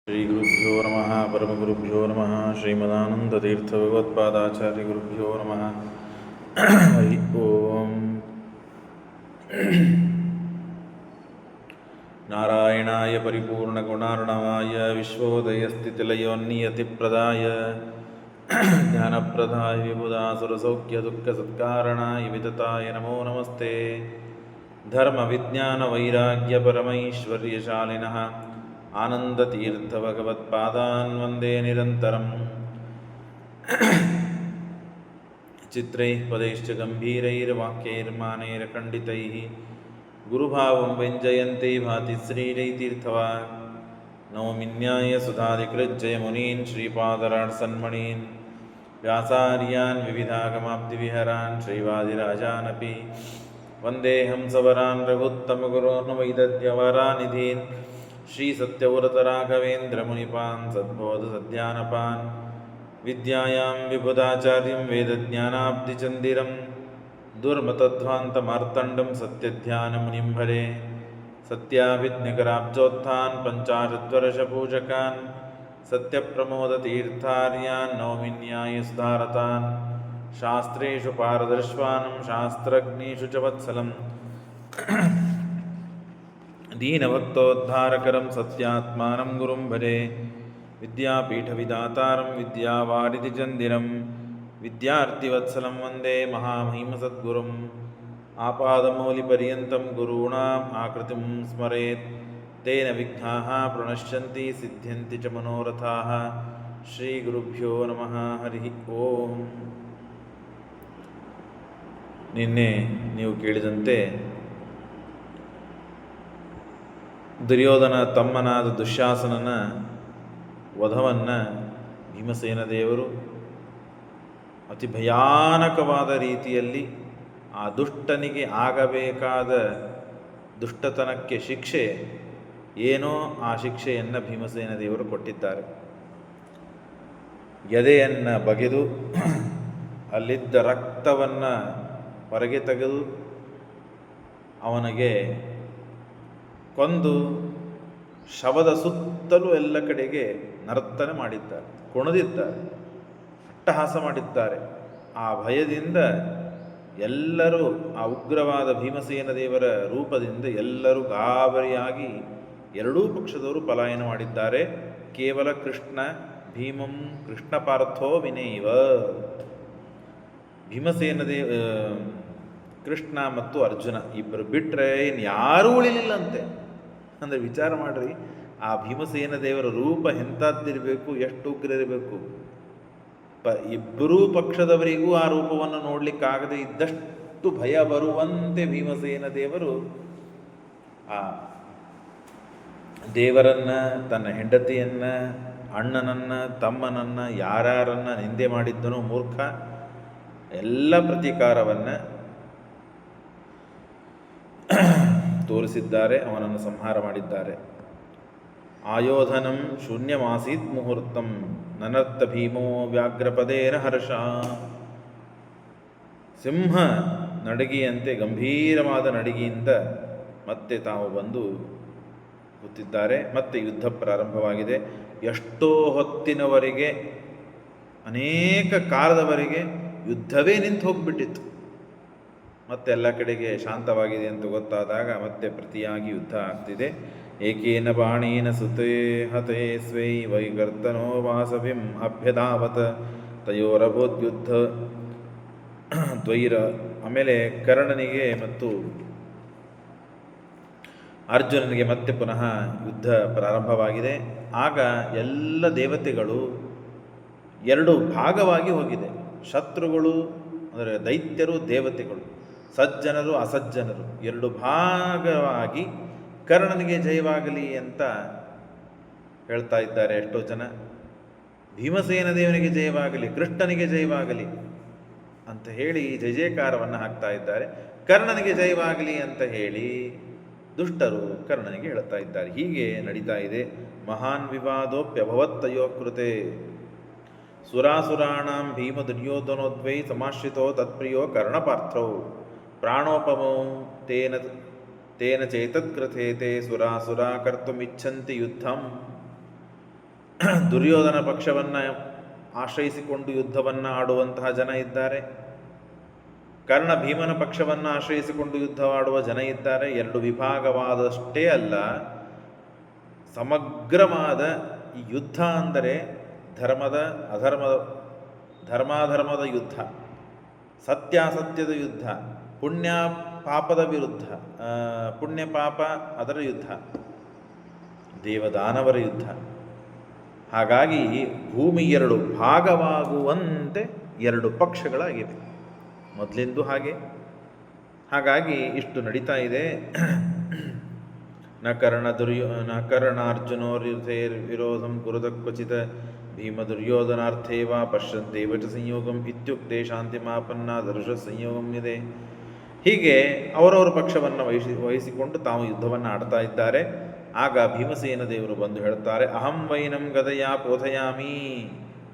ಶ್ರೀಗುರುಭ್ಯೋ ನಮಃ ಪರಮಗುರುಭ್ಯೋ ನಮಃ ಶ್ರೀಮದಾನಂದತೀರ್ಥಭಗವತ್ಪಾದಾಚಾರ್ಯಗುರುಭ್ಯೋ ನಮಃ ಹರಿ ಓಂ. ನಾರಾಯಣಾಯ ಪರಿಪೂರ್ಣಗುಣಾರ್ಣವಾಯ ವಿಶ್ವೋದಯಸ್ಥಿತಿಲಯೋನ್ನಿಯತಿಪ್ರದಾಯ ಜ್ಞಾನಪ್ರದಾಯ ವಿಬುಧಾಸುರಸೌಖ್ಯದುಃಖಸತ್ಕಾರಣಾಯ ವಿತತಾಯ ನಮೋ ನಮಸ್ತೆ. ಧರ್ಮವಿಜ್ಞಾನವೈರಾಗ್ಯಪರಮೈಶ್ವರ್ಯಶಾಲಿನಃ ಆನಂದತೀರ್ಥಭಗವತ್ಪಾದಾನ್ ವಂದೇ ನಿರಂತರಂ. ಚಿತ್ರೈಃ ಪದೈಶ್ಚ ಗಂಭೀರೈರ್ವಾಕ್ಯೈರ್ಮಾನೈರ್ಖಂಡಿತೈಃ ಗುರುಭಾವಂ ವ್ಯಂಜಯಂತೆ ಭಾತಿ ಶ್ರೀರೈತೀರ್ಥವಾನ್. ನೌಮಿನ್ಯಾಯ ಸುಧಾಧಿಕೃಜ್ಜಯ ಮುನೀನ್ ಶ್ರೀಪಾದರಾಟ್ಸನ್ಮಣೀನ್ ವ್ಯಾಸಾರ್ಯಾನ್ ವಿವಿಧಾಗಮಾಬ್ಧಿವಿಹರಾನ್ ಶ್ರೀವಾದಿರಾಜಾನಪಿ ವಂದೇಹಂ ಸವರಾನ್ ರಘುತ್ತಮಗುರೋನ್ ವೈದದ್ಯವರಾನಿಧೀನ್ ಶ್ರೀಸತ್ಯವ್ರತರಾಘವೇಂದ್ರಮುನಿಪಾನ್ ಸದ್ಬೋಧಸದ್ಯಾನಪಾನ್ ವಿದ್ಯಾಯಾಂ ವಿಬುಧಾಚಾರ್ಯಂ ವೇದಜ್ಞಾನಾಬ್ಧಿಚಂದಿರಂ ದುರ್ಮತಧ್ವಾಂತಮಾರ್ತಂಡಂ ಸತ್ಯಧ್ಯಾನಮುನಿಂ ಭರೆ. ಸತ್ಯಾಭಿಜ್ಞಕರಾಬ್ಜೋತ್ಥಾನ್ ಪಂಚಾಶದ್ವರ್ಷಪೂಜಕಾನ್ ಸತ್ಯಪ್ರಮೋದತೀರ್ಥಾರ್ಯಾನ್ ನೌಮಿನ್ಯಾಯ ಸುಧಾರತಾನ್. ಶಾಸ್ತ್ರೇಷು ಪಾರದರ್ಶ್ವಾನಂ ಶಾಸ್ತ್ರಜ್ಞೇಷು ಚ ವತ್ಸಲಂ ದೀನಭಕ್ತೋದ್ಧಾರಕರಂ ಸತ್ಯಾತ್ಮಾನಂ ಗುರುಂ ಭರೆ. ವಿದ್ಯಾಪೀಠವಿದಾತಾರಂ ವಿದ್ಯಾವಾರಿಧಿಚಂದಿರಂ ವಿದ್ಯಾರ್ಥಿವತ್ಸಲಂ ವಂದೇ ಮಹಾಮಹಿಮಸದ್ಗುರುಂ. ಆಪಾದಮೌಲಿಪರ್ಯಂతం ಗುರುಣಾಂ ಆಕೃತಿಂ ಸ್ಮರೇತ್ ತೇನ ವಿಘ್ನಾಃ ಪ್ರಣಶ್ಯಂತಿ ಸಿದ್ಧ್ಯಂತಿ ಚ ಮನೋರಥಾಃ. ಶ್ರೀಗುರುಭ್ಯೋ ನಮಃ ಹರಿ ಓಂ. ನಿನ್ನೆ ನೀವು ಕೇಳಿದಂತೆ ದುರ್ಯೋಧನ ತಮ್ಮನಾದ ದುಶ್ಯಾಸನನ ವಧವನ್ನು ಭೀಮಸೇನ ದೇವರು ಅತಿ ಭಯಾನಕವಾದ ರೀತಿಯಲ್ಲಿ ಆ ದುಷ್ಟನಿಗೆ ಆಗಬೇಕಾದ ದುಷ್ಟತನಕ್ಕೆ ಶಿಕ್ಷೆ ಏನೋ ಆ ಶಿಕ್ಷೆಯನ್ನು ಭೀಮಸೇನ ದೇವರು ಕೊಟ್ಟಿದ್ದಾರೆ. ಎದೆಯನ್ನು ಬಗೆದು ಅಲ್ಲಿದ್ದ ರಕ್ತವನ್ನು ಹೊರಗೆ ತೆಗೆದು ಅವನಿಗೆ ಕೊಂದು ಶವದ ಸುತ್ತಲೂ ಎಲ್ಲ ಕಡೆಗೆ ನರ್ತನೆ ಮಾಡಿದ್ದಾರೆ, ಕುಣಿದಿದ್ದಾರೆ, ಅಟ್ಟಹಾಸ ಮಾಡಿದ್ದಾರೆ. ಆ ಭಯದಿಂದ ಎಲ್ಲರೂ ಆ ಉಗ್ರವಾದ ಭೀಮಸೇನ ದೇವರ ರೂಪದಿಂದ ಎಲ್ಲರೂ ಗಾಬರಿಯಾಗಿ ಎರಡೂ ಪಕ್ಷದವರು ಪಲಾಯನ ಮಾಡಿದ್ದಾರೆ. ಕೇವಲ ಕೃಷ್ಣ ಭೀಮಂ ಕೃಷ್ಣ ಪಾರ್ಥೋ ವಿನೈವ. ಭೀಮಸೇನ ಕೃಷ್ಣ ಮತ್ತು ಅರ್ಜುನ ಇಬ್ಬರು ಬಿಟ್ಟರೆ ಇನ್ನು ಯಾರೂ ಉಳಿಲಿಲ್ಲಂತೆ. ಅಂದರೆ ವಿಚಾರ ಮಾಡ್ರಿ, ಆ ಭೀಮಸೇನ ದೇವರ ರೂಪ ಎಂಥದ್ದಿರಬೇಕು, ಎಷ್ಟು ಉಗ್ರಿರಬೇಕು. ಇಬ್ಬರೂ ಪಕ್ಷದವರಿಗೂ ಆ ರೂಪವನ್ನು ನೋಡಲಿಕ್ಕಾಗದೆ ಇದ್ದಷ್ಟು ಭಯ ಬರುವಂತೆ ಭೀಮಸೇನ ದೇವರು ಆ ದೇವರನ್ನು, ತನ್ನ ಹೆಂಡತಿಯನ್ನು, ಅಣ್ಣನನ್ನು, ತಮ್ಮನನ್ನು, ಯಾರ್ಯಾರನ್ನು ನಿಂದೆ ಮಾಡಿದ್ದನೋ ಮೂರ್ಖ, ಎಲ್ಲ ಪ್ರತೀಕಾರವನ್ನು ತೋರಿಸಿದ್ದಾರೆ, ಅವನನ್ನು ಸಂಹಾರ ಮಾಡಿದ್ದಾರೆ. ಆಯೋಧನಂ ಶೂನ್ಯಮಾಸೀತ್ ಮುಹೂರ್ತಂ ನನರ್ಥ ಭೀಮೋ ವ್ಯಾಘ್ರಪದೇನ ಹರ್ಷ. ಸಿಂಹ ನಡಗಿಯಂತೆ ಗಂಭೀರವಾದ ನಡಿಗೆಯಿಂದ ಮತ್ತೆ ತಾವು ಬಂದು ಕೂತಿದ್ದಾರೆ. ಮತ್ತೆ ಯುದ್ಧ ಪ್ರಾರಂಭವಾಗಿದೆ. ಎಷ್ಟೋ ಹೊತ್ತಿನವರೆಗೆ, ಅನೇಕ ಕಾಲದವರೆಗೆ ಯುದ್ಧವೇ ನಿಂತು ಹೋಗಿಬಿಟ್ಟಿತ್ತು. ಮತ್ತೆ ಎಲ್ಲ ಕಡೆಗೆ ಶಾಂತವಾಗಿದೆ ಅಂತ ಗೊತ್ತಾದಾಗ ಮತ್ತೆ ಪ್ರತಿಯಾಗಿ ಯುದ್ಧ ಆಗ್ತಿದೆ. ಏಕೇನ ಬಾಣೇನ ಸುತೇ ಹತೇ ಸ್ವೈ ವೈಕರ್ತನೋ ವಾಸವಿಂ ಅಭ್ಯಧಾವತ್ ತಯೋರಭೂದ್ಯುದ್ಧ ದ್ವೈರ. ಆಮೇಲೆ ಕರ್ಣನಿಗೆ ಮತ್ತು ಅರ್ಜುನನಿಗೆ ಮತ್ತೆ ಪುನಃ ಯುದ್ಧ ಪ್ರಾರಂಭವಾಗಿದೆ. ಆಗ ಎಲ್ಲ ದೇವತೆಗಳು ಎರಡು ಭಾಗವಾಗಿ ಹೋಗಿದೆ. ಶತ್ರುಗಳು ಅಂದರೆ ದೈತ್ಯರು, ದೇವತೆಗಳು, ಸಜ್ಜನರು, ಅಸಜ್ಜನರು ಎರಡು ಭಾಗವಾಗಿ ಕರ್ಣನಿಗೆ ಜಯವಾಗಲಿ ಅಂತ ಹೇಳ್ತಾ ಇದ್ದಾರೆ ಎಷ್ಟೋ ಜನ. ಭೀಮಸೇನ ದೇವನಿಗೆ ಜಯವಾಗಲಿ, ಕೃಷ್ಣನಿಗೆ ಜಯವಾಗಲಿ ಅಂತ ಹೇಳಿ ಜಯ ಜಯಕಾರವನ್ನು ಹಾಕ್ತಾ ಇದ್ದಾರೆ. ಕರ್ಣನಿಗೆ ಜಯವಾಗಲಿ ಅಂತ ಹೇಳಿ ದುಷ್ಟರು ಕರ್ಣನಿಗೆ ಹೇಳ್ತಾ ಇದ್ದಾರೆ. ಹೀಗೆ ನಡೀತಾ ಇದೆ. ಮಹಾನ್ ವಿವಾದೋಪ್ಯಭವತ್ತಯೋ ಕೃತೆ ಸುರಾಸುರಾಣಾಂ ಭೀಮ ದುರ್ಯೋಧನೋದ್ವೈ ಸಮಾಶ್ರಿತೋ ತತ್ಪ್ರಿಯೋ ಕರ್ಣಪಾರ್ಥೌ ಪ್ರಾಣೋಪಮೋ ತೇನ ತೇನ ಚೇತತ್ಕೃತೇತೆ ಸುರಾಸುರಾ ಕರ್ತುಮಿಚ್ಛಂತಿ ಯುದ್ಧಂ. ದುರ್ಯೋಧನ ಪಕ್ಷವನ್ನು ಆಶ್ರಯಿಸಿಕೊಂಡು ಯುದ್ಧವನ್ನು ಆಡುವಂತಹ ಜನ ಇದ್ದಾರೆ, ಕರ್ಣ ಭೀಮನ ಪಕ್ಷವನ್ನು ಆಶ್ರಯಿಸಿಕೊಂಡು ಯುದ್ಧವಾಡುವ ಜನ ಇದ್ದಾರೆ. ಎರಡು ವಿಭಾಗವಾದಷ್ಟೇ ಅಲ್ಲ, ಸಮಗ್ರವಾದ ಈ ಯುದ್ಧ ಅಂದರೆ ಧರ್ಮದ ಅಧರ್ಮದ, ಧರ್ಮಾಧರ್ಮದ ಯುದ್ಧ, ಸತ್ಯಾಸತ್ಯದ ಯುದ್ಧ, ಪುಣ್ಯ ಪಾಪದ ವಿರುದ್ಧ, ಪುಣ್ಯ ಪಾಪ ಅದರ ಯುದ್ಧ, ದೇವದಾನವರ ಯುದ್ಧ. ಹಾಗಾಗಿ ಭೂಮಿ ಎರಡು ಭಾಗವಾಗುವಂತೆ ಎರಡು ಪಕ್ಷಗಳಾಗಿವೆ, ಮೊದಲಿಂದು ಹಾಗೆ. ಹಾಗಾಗಿ ಇಷ್ಟು ನಡೀತಾ ಇದೆ. ನ ಕರ್ಣಾರ್ಜುನೋರ್ಯುಧೇರ್ ವಿರೋಧಂ ಕುರುತ ಕ್ವಚಿತ ಭೀಮ ದುರ್ಯೋಧನಾರ್ಥೇವ ಪಶ್ಯಂತೇವ ಚ ಸಂಯೋಗಂ ಇತ್ಯುಕ್ತೆ ಶಾಂತಿಮಾಪನ್ನ ದರುಷ ಸಂಯೋಗಂ ಇದೆ. ಹೀಗೆ ಅವರವರ ಪಕ್ಷವನ್ನು ವಹಿಸಿಕೊಂಡು ತಾವು ಯುದ್ಧವನ್ನು ಆಡ್ತಾ ಇದ್ದಾರೆ. ಆಗ ಭೀಮಸೇನ ದೇವರು ಬಂದು ಹೇಳ್ತಾರೆ, ಅಹಂ ವೈನಂ ಗದಯ ಪೋಥಯಾಮಿ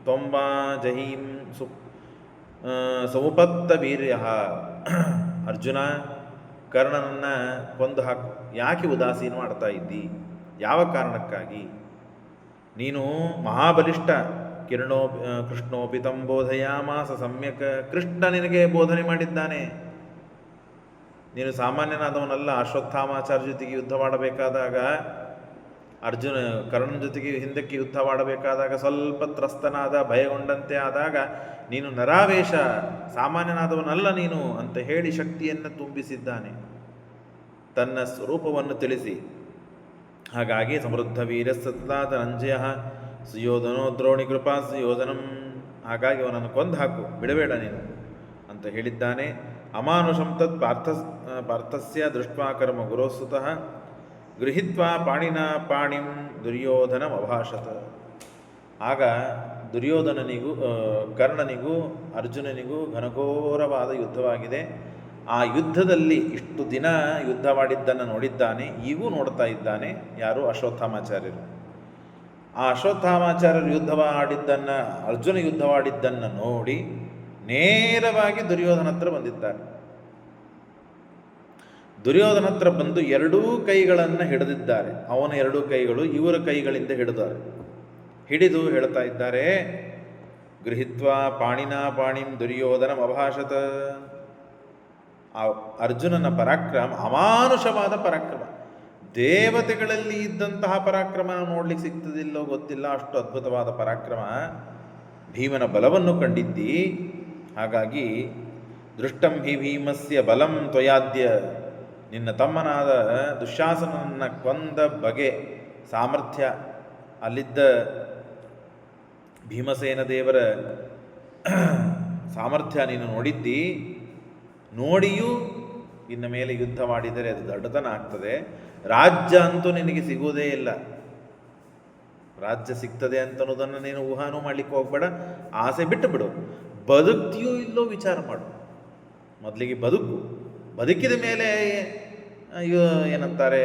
ತ್ವಂಬಾ ಜಹೀಂ ಸಮುಪತ್ತ ವೀರ್ಯ. ಅರ್ಜುನ, ಕರ್ಣನನ್ನು ಕೊಂದು ಹಾಕು. ಯಾಕೆ ಉದಾಸೀನ ಮಾಡ್ತಾ ಇದ್ದಿ? ಯಾವ ಕಾರಣಕ್ಕಾಗಿ? ನೀನು ಮಹಾಬಲಿಷ್ಠ. ಕೃಷ್ಣೋಪಿ ತಂ ಬೋಧಯಾಮಾಸ ಸಮ್ಯಕ್. ಕೃಷ್ಣ ನಿನಗೆ ಬೋಧನೆ ಮಾಡಿದ್ದಾನೆ. ನೀನು ಸಾಮಾನ್ಯನಾದವನಲ್ಲ. ಅಶ್ವತ್ಥಾಮಾಚಾರ್ಯ ಜೊತೆಗೆ ಯುದ್ಧ ಮಾಡಬೇಕಾದಾಗ, ಕರ್ಣನ ಜೊತೆಗೆ ಹಿಂದಕ್ಕೆ ಯುದ್ಧ ಮಾಡಬೇಕಾದಾಗ ಸ್ವಲ್ಪ ತ್ರಸ್ತನಾದ, ಭಯಗೊಂಡಂತೆ ಆದಾಗ ನೀನು ನರಾವೇಶ, ಸಾಮಾನ್ಯನಾದವನಲ್ಲ ನೀನು ಅಂತ ಹೇಳಿ ಶಕ್ತಿಯನ್ನು ತುಂಬಿಸಿದ್ದಾನೆ, ತನ್ನ ಸ್ವರೂಪವನ್ನು ತಿಳಿಸಿ. ಹಾಗಾಗಿ ಸಮೃದ್ಧ ವೀರ ಸತತಾ ಧನಂಜಯ ಸುಯೋಧನೋ ದ್ರೋಣಿ ಕೃಪಾ ಸುಯೋಧನಂ. ಹಾಗಾಗಿ ಅವನನ್ನು ಕೊಂದು ಹಾಕು, ಬಿಡಬೇಡ ನೀನು ಅಂತ ಹೇಳಿದ್ದಾನೆ. ಅಮಾನುಷಂ ತತ್ ಪಾರ್ಥಸ್ಯ ದೃಷ್ಟ್ವಾ ಕರ್ಮ ಗುರೋಸ್ತುತಃ ಗೃಹೀತ್ವಾ ಪಾಣಿನ ಪಾಣಿಂ ದುರ್ಯೋಧನ ಅಭಾಷತ. ಆಗ ದುರ್ಯೋಧನನಿಗೂ ಕರ್ಣನಿಗೂ ಅರ್ಜುನನಿಗೂ ಘನಘೋರವಾದ ಯುದ್ಧವಾಗಿದೆ. ಆ ಯುದ್ಧದಲ್ಲಿ ಇಷ್ಟು ದಿನ ಯುದ್ಧವಾಡಿದ್ದನ್ನು ನೋಡಿದ್ದಾನೆ, ಈಗೂ ನೋಡ್ತಾ ಇದ್ದಾನೆ. ಯಾರು? ಅಶ್ವತ್ಥಾಮಾಚಾರ್ಯರು. ಆ ಅಶ್ವತ್ಥಾಮಾಚಾರ್ಯರು ಯುದ್ಧವಾಡಿದ್ದನ್ನು, ಅರ್ಜುನ ಯುದ್ಧವಾಡಿದ್ದನ್ನು ನೋಡಿ ನೇರವಾಗಿ ದುರ್ಯೋಧನ ಹತ್ರ ಬಂದಿದ್ದಾರೆ. ದುರ್ಯೋಧನ ಹತ್ರ ಬಂದು ಎರಡೂ ಕೈಗಳನ್ನು ಹಿಡಿದಿದ್ದಾರೆ. ಅವನ ಎರಡೂ ಕೈಗಳು ಇವರ ಕೈಗಳಿಂದ ಹಿಡಿದು ಹೇಳ್ತಾ ಇದ್ದಾರೆ, ಗೃಹೀತ್ವಾ ಪಾಣಿನ ಪಾಣಿಂ ದುರ್ಯೋಧನ ಅಭಾಷತ. ಆ ಅರ್ಜುನನ ಪರಾಕ್ರಮ ಅಮಾನುಷವಾದ ಪರಾಕ್ರಮ, ದೇವತೆಗಳಲ್ಲಿ ಇದ್ದಂತಹ ಪರಾಕ್ರಮ ನೋಡ್ಲಿಕ್ಕೆ ಸಿಗ್ತದಿಲ್ಲೋ ಗೊತ್ತಿಲ್ಲ, ಅಷ್ಟು ಅದ್ಭುತವಾದ ಪರಾಕ್ರಮ. ಭೀಮನ ಬಲವನ್ನು ಕಂಡಿದ್ದಿ. ಹಾಗಾಗಿ ದೃಷ್ಟಂ ಹಿ ಭೀಮಸ್ಯ ಬಲಂ ತ್ವಯಾದ್ಯ. ನಿನ್ನ ತಮ್ಮನಾದ ದುಶ್ಯಾಸನನ್ನು ಕೊಂದ ಬಗೆ, ಸಾಮರ್ಥ್ಯ, ಅಲ್ಲಿದ್ದ ಭೀಮಸೇನ ದೇವರ ಸಾಮರ್ಥ್ಯ ನೀನು ನೋಡಿದ್ದಿ. ನೋಡಿಯೂ ಇನ್ನು ಮೇಲೆ ಯುದ್ಧ ಮಾಡಿದರೆ ಅದು ದಡ್ಡತನ ಆಗ್ತದೆ. ರಾಜ್ಯ ಅಂತೂ ನಿನಗೆ ಸಿಗುವುದೇ ಇಲ್ಲ. ರಾಜ್ಯ ಸಿಗ್ತದೆ ಅಂತನ್ನೋದನ್ನು ನೀನು ಊಹಾನೂ ಮಾಡಲಿಕ್ಕೆ ಹೋಗ್ಬೇಡ. ಆಸೆ ಬಿಟ್ಟು ಬಿಡು. ಬದುಕ್ತಿಯೋ ಇಲ್ಲೋ ವಿಚಾರ ಮಾಡು. ಮೊದಲಿಗೆ ಬದುಕಿದ ಮೇಲೆ ಏನಂತಾರೆ,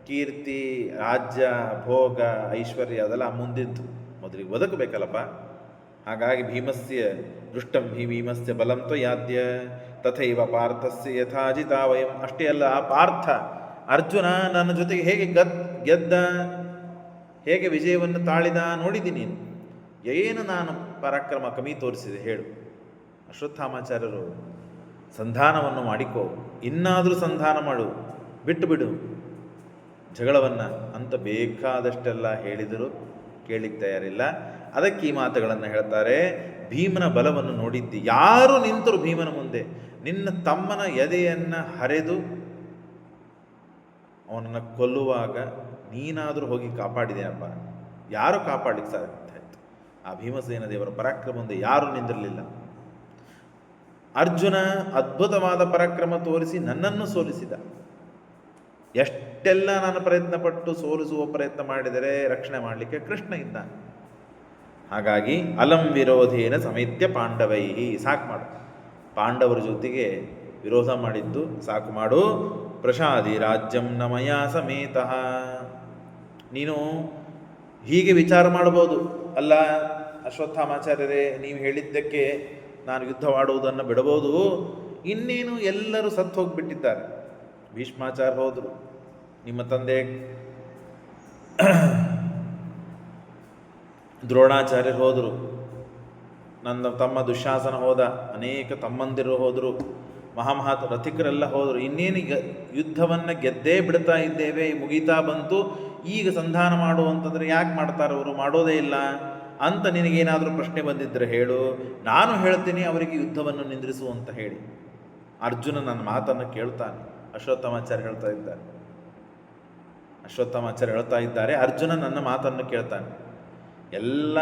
ಕೀರ್ತಿ, ರಾಜ್ಯ, ಭೋಗ, ಐಶ್ವರ್ಯ ಅದೆಲ್ಲ ಮುಂದಿದ್ದು. ಮೊದಲಿಗೆ ಬದುಕಬೇಕಲ್ಲಪ್ಪ. ಹಾಗಾಗಿ ಭೀಮಸ್ಯ ದೃಷ್ಟಂ ಹಿ ಭೀಮಸ್ಯ ಬಲಂ ತ್ವಯಾದ್ಯ ತಥೈವ ಪಾರ್ಥಸ್ಯ ಯಥಾಜಿತ ವಯಂ. ಅಷ್ಟೇ ಅಲ್ಲ, ಆ ಪಾರ್ಥ ಅರ್ಜುನ ನನ್ನ ಜೊತೆಗೆ ಹೇಗೆ ಗೆದ್ದ, ಹೇಗೆ ವಿಜಯವನ್ನು ತಾಳಿದ ನೋಡಿದ್ದೀನಿ. ಏನು ನಾನು ಪರಾಕ್ರಮ ಕಮ್ಮಿ ತೋರಿಸಿದೆ ಹೇಳು? ಅಶ್ವತ್ಥಾಮಾಚಾರ್ಯರು ಸಂಧಾನವನ್ನು ಮಾಡಿಕೋ, ಇನ್ನಾದರೂ ಸಂಧಾನ ಮಾಡು, ಬಿಟ್ಟು ಬಿಡು ಜಗಳವನ್ನು ಅಂತ ಬೇಕಾದಷ್ಟೆಲ್ಲ ಹೇಳಿದರು. ಕೇಳಲಿಕ್ಕೆ ತಯಾರಿಲ್ಲ. ಅದಕ್ಕೆ ಈ ಮಾತುಗಳನ್ನು ಹೇಳ್ತಾರೆ. ಭೀಮನ ಬಲವನ್ನು ನೋಡಿದ್ದಿ. ಯಾರು ನಿಂತರು ಭೀಮನ ಮುಂದೆ? ನಿನ್ನ ತಮ್ಮನ ಎದೆಯನ್ನು ಹರಿದು ಅವನನ್ನು ಕೊಲ್ಲುವಾಗ ನೀನಾದರೂ ಹೋಗಿ ಕಾಪಾಡಿದೇನಪ್ಪ. ಯಾರು ಕಾಪಾಡಲಿಕ್ಕೆ ಸಾಧ್ಯ ಆಯಿತು? ಆ ಭೀಮಸೇನ ದೇವರ ಪರಾಕ್ರಮ ಮುಂದೆ ಯಾರೂ ನಿಂದಿರಲಿಲ್ಲ. ಅರ್ಜುನ ಅದ್ಭುತವಾದ ಪರಾಕ್ರಮ ತೋರಿಸಿ ನನ್ನನ್ನು ಸೋಲಿಸಿದ. ಎಷ್ಟೆಲ್ಲ ನಾನು ಪ್ರಯತ್ನಪಟ್ಟು ಸೋಲಿಸುವ ಪ್ರಯತ್ನ ಮಾಡಿದರೆ ರಕ್ಷಣೆ ಮಾಡಲಿಕ್ಕೆ ಕೃಷ್ಣ ಇದ್ದಾನೆ. ಹಾಗಾಗಿ ಅಲಂ ವಿರೋಧೇನ ಸಮೇತ್ಯ ಪಾಂಡವೈಹಿ. ಸಾಕು ಮಾಡು, ಪಾಂಡವರ ಜೊತೆಗೆ ವಿರೋಧ ಮಾಡಿದ್ದು ಸಾಕು ಮಾಡು. ಪ್ರಸಾದಿ ರಾಜ್ಯಂ ನಮಯ ಸಮೇತಃ. ನೀನು ಹೀಗೆ ವಿಚಾರ ಮಾಡಬಹುದು, ಅಲ್ಲ ಅಶ್ವತ್ಥಾಮಾಚಾರ್ಯರೇ, ನೀವು ಹೇಳಿದ್ದಕ್ಕೆ ನಾನು ಯುದ್ಧವಾಡುವುದನ್ನು ಬಿಡಬಹುದು. ಇನ್ನೇನು ಎಲ್ಲರೂ ಸತ್ತು ಹೋಗಿಬಿಟ್ಟಿದ್ದಾರೆ. ಭೀಷ್ಮಾಚಾರ್ಯ ಹೋದರು, ನಿಮ್ಮ ತಂದೆ ದ್ರೋಣಾಚಾರ್ಯರು ಹೋದರು, ನನ್ನ ತಮ್ಮ ದುಶ್ಯಾಸನ ಹೋದ, ಅನೇಕ ತಮ್ಮಂದಿರು ಹೋದರು, ಮಹಾಮಹಾತ್ ರಥಿಕರೆಲ್ಲ ಹೋದರು. ಇನ್ನೇನು ಯುದ್ಧವನ್ನು ಗೆದ್ದೇ ಬಿಡ್ತಾ ಇದ್ದೇವೆ, ಮುಗೀತಾ ಬಂತು, ಈಗ ಸಂಧಾನ ಮಾಡುವಂತಂದರೆ ಯಾಕೆ ಮಾಡ್ತಾರೆ ಅವರು, ಮಾಡೋದೇ ಇಲ್ಲ ಅಂತ ನಿನಗೇನಾದರೂ ಪ್ರಶ್ನೆ ಬಂದಿದ್ದರೆ ಹೇಳು, ನಾನು ಹೇಳ್ತೀನಿ ಅವರಿಗೆ ಯುದ್ಧವನ್ನು ನಿಂದ್ರಿಸು ಅಂತ ಹೇಳಿ. ಅರ್ಜುನ ನನ್ನ ಮಾತನ್ನು ಕೇಳ್ತಾನೆ. ಅಶ್ವತ್ಥಾಮಾಚಾರ್ಯ ಹೇಳ್ತಾ ಇದ್ದಾರೆ, ಅರ್ಜುನ ನನ್ನ ಮಾತನ್ನು ಕೇಳ್ತಾನೆ. ಎಲ್ಲ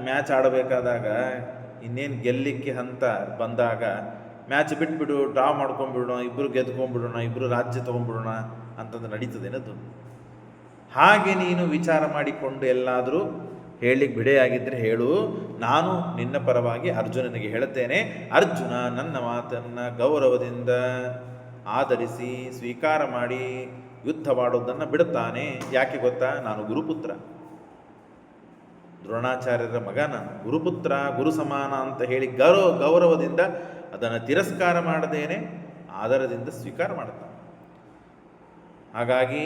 ಮ್ಯಾಚ್ ಆಡಬೇಕಾದಾಗ, ಇನ್ನೇನು ಗೆಲ್ಲಿಕ್ಕೆ ಹಂತ ಬಂದಾಗ ಮ್ಯಾಚ್ ಬಿಟ್ಬಿಡು, ಡ್ರಾ ಮಾಡ್ಕೊಂಡ್ಬಿಡೋಣ, ಇಬ್ಬರು ಗೆದ್ಕೊಂಡ್ಬಿಡೋಣ, ಇಬ್ಬರು ರಾಜ್ಯ ತೊಗೊಂಡ್ಬಿಡೋಣ ಅಂತಂದು ನಡೀತದೇನದು? ಹಾಗೆ ನೀನು ವಿಚಾರ ಮಾಡಿಕೊಂಡು ಎಲ್ಲಾದರೂ ಹೇಳಲಿಕ್ಕೆ ಬಿಡೆಯಾಗಿದ್ದರೆ ಹೇಳು, ನಾನು ನಿನ್ನ ಪರವಾಗಿ ಅರ್ಜುನನಿಗೆ ಹೇಳುತ್ತೇನೆ. ಅರ್ಜುನ ನನ್ನ ಮಾತನ್ನು ಗೌರವದಿಂದ ಆಧರಿಸಿ ಸ್ವೀಕಾರ ಮಾಡಿ ಯುದ್ಧವಾಡೋದನ್ನು ಬಿಡುತ್ತಾನೆ. ಯಾಕೆ ಗೊತ್ತಾ? ನಾನು ಗುರುಪುತ್ರ, ದ್ರೋಣಾಚಾರ್ಯರ ಮಗ, ನಾನು ಗುರುಪುತ್ರ, ಗುರು ಸಮಾನ ಅಂತ ಹೇಳಿ ಗೌರವದಿಂದ ಅದನ್ನು ತಿರಸ್ಕಾರ ಮಾಡದೇನೆ ಆದರದಿಂದ ಸ್ವೀಕಾರ ಮಾಡ್ತಾನೆ. ಹಾಗಾಗಿ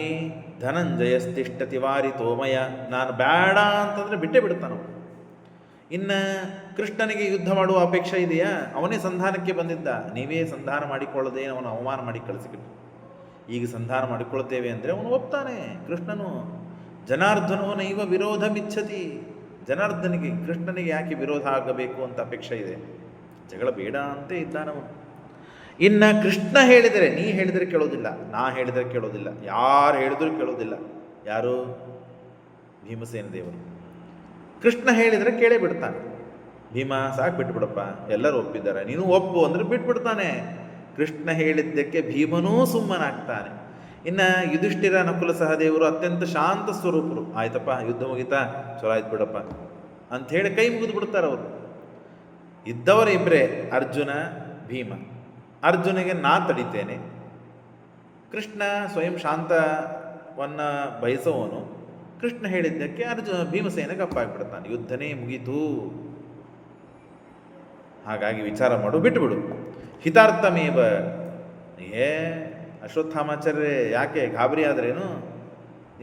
ಧನಂಜಯಸ್ತಿಷ್ಠತಿ ವಾರಿತೋಮಯ, ನಾನು ಬೇಡ ಅಂತಂದರೆ ಬಿಟ್ಟೇ ಬಿಡ್ತಾನವ. ಇನ್ನು ಕೃಷ್ಣನಿಗೆ ಯುದ್ಧ ಮಾಡುವ ಅಪೇಕ್ಷೆ ಇದೆಯಾ? ಅವನೇ ಸಂಧಾನಕ್ಕೆ ಬಂದಿದ್ದ, ನೀವೇ ಸಂಧಾನ ಮಾಡಿಕೊಳ್ಳದೆ ಅವನು ಅವಮಾನ ಮಾಡಿ ಕಳಿಸಿಬಿಟ್ಟು ಈಗ ಸಂಧಾನ ಮಾಡಿಕೊಳ್ತೇವೆ ಅಂದರೆ ಅವನು ಒಪ್ತಾನೆ. ಕೃಷ್ಣನು ಜನಾರ್ದನೋ ನೈವ ವಿರೋಧ ಮಿಚ್ಛತಿ, ಜನಾರ್ದನಿಗೆ ಕೃಷ್ಣನಿಗೆ ಯಾಕೆ ವಿರೋಧ ಆಗಬೇಕು ಅಂತ ಅಪೇಕ್ಷೆ ಇದೆ, ಜಗಳ ಬೇಡ ಅಂತೇ ಇದ್ದಾನವನು. ಇನ್ನು ಕೃಷ್ಣ ಹೇಳಿದರೆ, ನೀ ಹೇಳಿದರೆ ಕೇಳೋದಿಲ್ಲ, ನಾ ಹೇಳಿದರೆ ಕೇಳೋದಿಲ್ಲ, ಯಾರು ಹೇಳಿದರೂ ಕೇಳೋದಿಲ್ಲ. ಯಾರು? ಭೀಮಸೇನ ದೇವರು. ಕೃಷ್ಣ ಹೇಳಿದರೆ ಕೇಳೇ ಬಿಡ್ತಾನೆ. ಭೀಮ ಸಾಕು ಬಿಟ್ಬಿಡಪ್ಪ, ಎಲ್ಲರೂ ಒಪ್ಪಿದ್ದಾರೆ, ನೀನು ಒಪ್ಪು ಅಂದರೆ ಬಿಟ್ಬಿಡ್ತಾನೆ. ಕೃಷ್ಣ ಹೇಳಿದ್ದಕ್ಕೆ ಭೀಮನೂ ಸುಮ್ಮನಾಗ್ತಾನೆ. ಇನ್ನು ಯುಧಿಷ್ಠಿರ ನಕುಲ ಸಹದೇವರು ಅತ್ಯಂತ ಶಾಂತ ಸ್ವರೂಪರು. ಆಯ್ತಪ್ಪ, ಯುದ್ಧ ಮುಗಿತಾ, ಚಲೋ ಆಯ್ತು ಬಿಡಪ್ಪ ಅಂಥೇಳಿ ಕೈ ಮುಗಿದು ಬಿಡ್ತಾರೆ ಅವರು. ಇದ್ದವರ ಇಬ್ಬರೇ, ಅರ್ಜುನ ಭೀಮ. ಅರ್ಜುನಿಗೆ ನಾ ತಡಿತೇನೆ, ಕೃಷ್ಣ ಸ್ವಯಂ ಶಾಂತವನ್ನು ಬಯಸುವವನು. ಕೃಷ್ಣ ಹೇಳಿದ್ದಕ್ಕೆ ಭೀಮಸೇನ ಗಪ್ಪಾಗಿಬಿಡ್ತಾನೆ, ಯುದ್ಧನೇ ಮುಗೀತು. ಹಾಗಾಗಿ ವಿಚಾರ ಮಾಡು, ಬಿಟ್ಟುಬಿಡು. ಹಿತಾರ್ಥಮೇವ. ಅಶ್ವತ್ಥಾಮಾಚಾರ್ಯ ಯಾಕೆ ಗಾಬರಿ ಆದ್ರೇನು?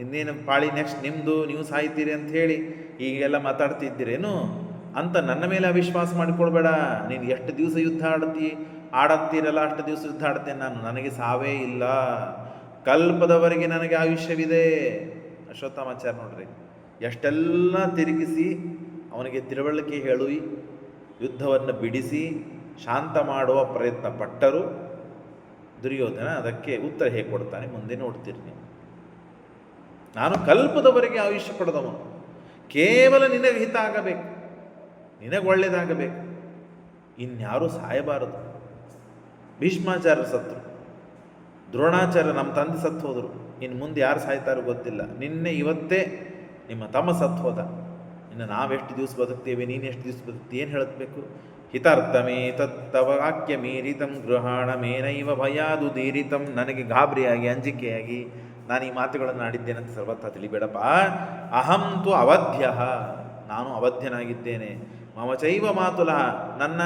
ಇನ್ನೇನು ಪಾಳಿ ನೆಕ್ಸ್ಟ್ ನಿಮ್ಮದು, ನೀವು ಸಾಯ್ತೀರಿ ಅಂತ ಹೇಳಿ ಹೀಗೆಲ್ಲ ಮಾತಾಡ್ತಿದ್ದೀರೇನು ಅಂತ ನನ್ನ ಮೇಲೆ ಅವಿಶ್ವಾಸ ಮಾಡಿಕೊಳ್ಬೇಡ. ನೀನು ಎಷ್ಟು ದಿವಸ ಯುದ್ಧ ಆಡತ್ತೀರಲ್ಲ ಅಷ್ಟು ದಿವಸ ಯುದ್ಧ ಆಡ್ತೇನೆ ನಾನು, ನನಗೆ ಸಾವೇ ಇಲ್ಲ, ಕಲ್ಪದವರೆಗೆ ನನಗೆ ಆಯುಷ್ಯವಿದೆ. ಅಶ್ವತ್ಥಾಮಾಚಾರ್ಯ ನೋಡ್ರಿ, ಎಷ್ಟೆಲ್ಲ ತಿರುಗಿಸಿ ಅವನಿಗೆ ತಿಳುವಳಿಕೆ ಹೇಳಿ ಯುದ್ಧವನ್ನು ಬಿಡಿಸಿ ಶಾಂತ ಮಾಡುವ ಪ್ರಯತ್ನ ಪಟ್ಟರು. ದುರ್ಯೋಧನ ಅದಕ್ಕೆ ಉತ್ತರ ಹೇಗೆ ಕೊಡ್ತಾನೆ ಮುಂದೆ ನೋಡ್ತೀರಿ ನೀವು. ನಾನು ಕಲ್ಪದವರೆಗೆ ಆಯುಷ್ಯ ಪಡೆದವನು, ಕೇವಲ ನಿನಗೆ ಹಿತ ಆಗಬೇಕು, ನಿನಗೆ ಒಳ್ಳೆಯದಾಗಬೇಕು, ಇನ್ಯಾರೂ ಸಾಯಬಾರದು. ಭೀಷ್ಮಾಚಾರ್ಯರು ಸತ್ರು, ದ್ರೋಣಾಚಾರ್ಯ ನಮ್ಮ ತಂದೆ ಸತ್ತು ಹೋದರು, ಇನ್ನು ಮುಂದೆ ಯಾರು ಸಾಯ್ತಾರೋ ಗೊತ್ತಿಲ್ಲ. ನಿನ್ನೆ ಇವತ್ತೇ ನಿಮ್ಮ ತಮ್ಮ ಸತ್ತು ಹೋದ, ಇನ್ನು ನಾವೆಷ್ಟು ದಿವಸ ಬದುಕ್ತೇವೆ, ನೀನು ಎಷ್ಟು ದಿವಸ ಬದುಕ್ತಿ, ಏನು ಹೇಳಬೇಕು? ಹಿತಾರ್ಥಮೇ ತತ್ತವ ವಾಕ್ಯ ಮೀರಿತಂ ಗೃಹಾಣ ಮೇನೈವ ಭಯಾದು ದೀರಿತಂ. ನನಗೆ ಗಾಬರಿಯಾಗಿ ಅಂಜಿಕೆಯಾಗಿ ನಾನು ಈ ಮಾತುಗಳನ್ನು ಆಡಿದ್ದೇನಂತ ಸರ್ವತ್ರ ತಿಳಿಬೇಡಪ್ಪ. ಅಹಂ ತು ಅವಧ್ಯ, ನಾನು ಅವಧ್ಯನಾಗಿದ್ದೇನೆ. ಮಮ ಚೈವ ಮಾತುಲ, ನನ್ನ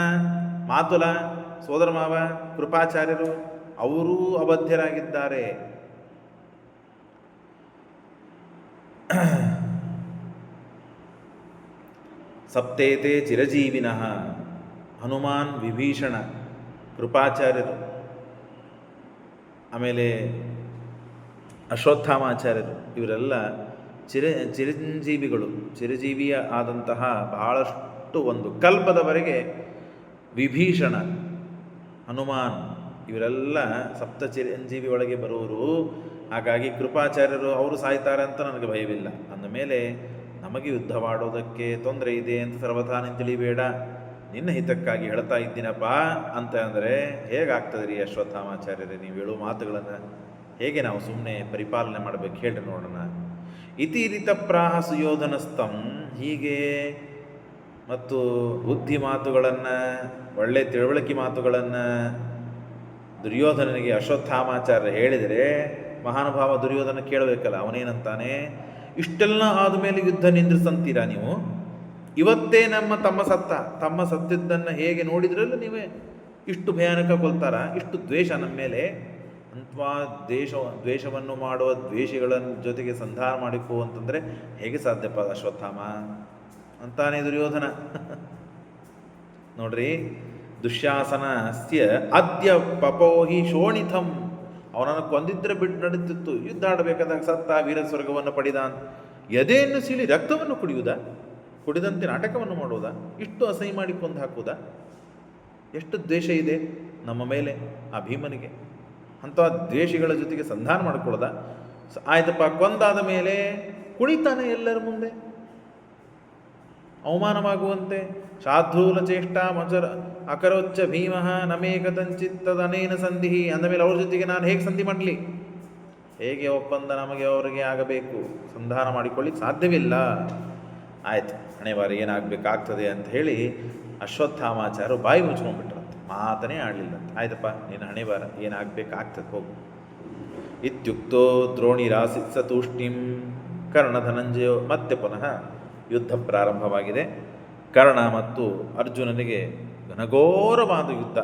ಮಾತುಲ ಸೋದರ ಮಾವ ಕೃಪಾಚಾರ್ಯರು ಅವರೂ ಅವಧ್ಯರಾಗಿದ್ದಾರೆ. ಸಪ್ತೇತೆ ಚಿರಜೀವಿನಃ, ಹನುಮಾನ್, ವಿಭೀಷಣ, ಕೃಪಾಚಾರ್ಯರು, ಆಮೇಲೆ ಅಶ್ವತ್ಥಾಮಾಚಾರ್ಯರು, ಇವರೆಲ್ಲ ಚಿರಂಜೀವಿಗಳು, ಚಿರಜೀವಿಯ ಆದಂತಹ ಬಹಳಷ್ಟು ಒಂದು ಕಲ್ಪದವರೆಗೆ. ವಿಭೀಷಣ, ಹನುಮಾನ್ ಇವರೆಲ್ಲ ಸಪ್ತ ಚಿರಂಜೀವಿ ಒಳಗೆ ಬರುವರು. ಹಾಗಾಗಿ ಕೃಪಾಚಾರ್ಯರು ಅವರು ಸಾಯ್ತಾರೆ ಅಂತ ನನಗೆ ಭಯವಿಲ್ಲ. ಅಂದಮೇಲೆ ನಮಗೆ ಯುದ್ಧವಾಡೋದಕ್ಕೆ ತೊಂದರೆ ಇದೆ ಅಂತ ಸರ್ವಥಾ ನೀನು ತಿಳಿಬೇಡ, ನಿನ್ನ ಹಿತಕ್ಕಾಗಿ ಹೇಳ್ತಾ ಇದ್ದೀನಪ್ಪ ಅಂತ ಅಂದರೆ ಹೇಗಾಗ್ತದೆ ರೀ ಅಶ್ವತ್ಥಾಮಾಚಾರ್ಯರೇ? ನೀವು ಹೇಳೋ ಮಾತುಗಳನ್ನು ಹೇಗೆ ನಾವು ಸುಮ್ಮನೆ ಪರಿಪಾಲನೆ ಮಾಡಬೇಕು ಹೇಳ್ರಿ ನೋಡೋಣ. ಇತಿ ರಿತಪ್ರಾಹ ಸುಯೋಧನಸ್ತಂ, ಹೀಗೆ ಮತ್ತು ಬುದ್ಧಿ ಮಾತುಗಳನ್ನು, ಒಳ್ಳೆ ತಿಳುವಳಿಕೆ ಮಾತುಗಳನ್ನು ದುರ್ಯೋಧನನಿಗೆ ಅಶ್ವತ್ಥಾಮಾಚಾರ್ಯ ಹೇಳಿದರೆ ಮಹಾನುಭಾವ ದುರ್ಯೋಧನ ಕೇಳಬೇಕಲ್ಲ. ಅವನೇನಂತಾನೆ, ಇಷ್ಟೆಲ್ಲ ಆದಮೇಲೆ ಯುದ್ಧ ನಿಂದ್ರಿಸಂತೀರಾ ನೀವು? ಇವತ್ತೇ ನಮ್ಮ ತಮ್ಮ ಸತ್ತಿದ್ದನ್ನು ಹೇಗೆ ನೋಡಿದ್ರಲ್ಲ ನೀವೇ, ಇಷ್ಟು ಭಯಾನಕ ಕೊಲ್ತಾರ, ಇಷ್ಟು ದ್ವೇಷ ನಮ್ಮ ಮೇಲೆ. ಅಂಥವಾ ದ್ವೇಷವನ್ನು ಮಾಡುವ ದ್ವೇಷಿಗಳ ಜೊತೆಗೆ ಸಂಧಾನ ಮಾಡಿಕೋ ಅಂತಂದರೆ ಹೇಗೆ ಸಾಧ್ಯಪ್ಪ ಅಶ್ವತ್ಥಾಮ? ಅಂತಾನೆ ದುರ್ಯೋಧನ. ನೋಡ್ರಿ, ದುಶ್ಯಾಸನಸ್ಯ ಅದ್ಯ ಪಪೋಹಿ ಶೋಣಿಥಂ, ಅವನನ್ನು ಕೊಂದಿದ್ರೆ ಬಿಟ್ಟು ನಡೀತಿತ್ತು, ಯುದ್ಧ ಆಡಬೇಕಾದಾಗ ಸತ್ತ, ವೀರ ಸ್ವರ್ಗವನ್ನು ಪಡೆದ ಅಂತ. ಎದೆಯನ್ನು ಸೀಳಿ ರಕ್ತವನ್ನು ಕುಡಿಯುವುದಾ? ಕುಡಿದಂತೆ ನಾಟಕವನ್ನು ಮಾಡುವುದಾ? ಇಷ್ಟು ಅಸಹ್ಯ ಮಾಡಿ ಕೊಂದು ಹಾಕುವುದಾ? ಎಷ್ಟು ದ್ವೇಷ ಇದೆ ನಮ್ಮ ಮೇಲೆ ಆ ಭೀಮನಿಗೆ. ಅಂಥ ದ್ವೇಷಗಳ ಜೊತೆಗೆ ಸಂಧಾನ ಮಾಡಿಕೊಳ್ಳೋದ? ಆಯ್ತಪ್ಪ, ಕೊಂದಾದ ಮೇಲೆ ಕುಣಿತಾನೆ ಎಲ್ಲರ ಮುಂದೆ ಅವಮಾನವಾಗುವಂತೆ. ಶಾಧೂಲ ಚೇಷ್ಟಾ ಮಚರ ಅಕರೋಚ್ಚ ಭೀಮ ನಮೇ ಕಥಂಚಿತ್ತದನೇನ ಸಂಧಿ ಅಂದಮೇಲೆ ಅವ್ರ ಜೊತೆಗೆ ನಾನು ಹೇಗೆ ಸಂಧಿ ಮಾಡಲಿ? ಹೇಗೆ ಒಪ್ಪಂದ ನಮಗೆ ಅವರಿಗೆ ಆಗಬೇಕು? ಸಂಧಾನ ಮಾಡಿಕೊಳ್ಳಿಕ್ಕೆ ಸಾಧ್ಯವಿಲ್ಲ. ಆಯ್ತು, ಹಣೆ ಬಾರಿ ಏನಾಗಬೇಕಾಗ್ತದೆ ಅಂತ ಹೇಳಿ ಅಶ್ವತ್ಥಾಮಾಚಾರ್ಯರು ಬಾಯಿ ಮುಚ್ಕೊಂಡ್ಬಿಟ್ರಂತೆ, ಮಾತನೇ ಆಡಲಿಲ್ಲ. ಆಯ್ತಪ್ಪ, ನಿನ್ನ ಹಣೆ ಬಾರ ಏನಾಗಬೇಕಾಗ್ತದೆ, ಹೋಗು. ಇತ್ಯುಕ್ತೋ ದ್ರೋಣಿರಾಸಿತ್ಸ ತೂಷ್ಣಿಂ ಕರ್ಣಧನಂಜಯೋ. ಮತ್ತೆ ಪುನಃ ಯುದ್ಧ ಪ್ರಾರಂಭವಾಗಿದೆ. ಕರ್ಣ ಮತ್ತು ಅರ್ಜುನನಿಗೆ ಘನಘೋರವಾದ ಯುದ್ಧ.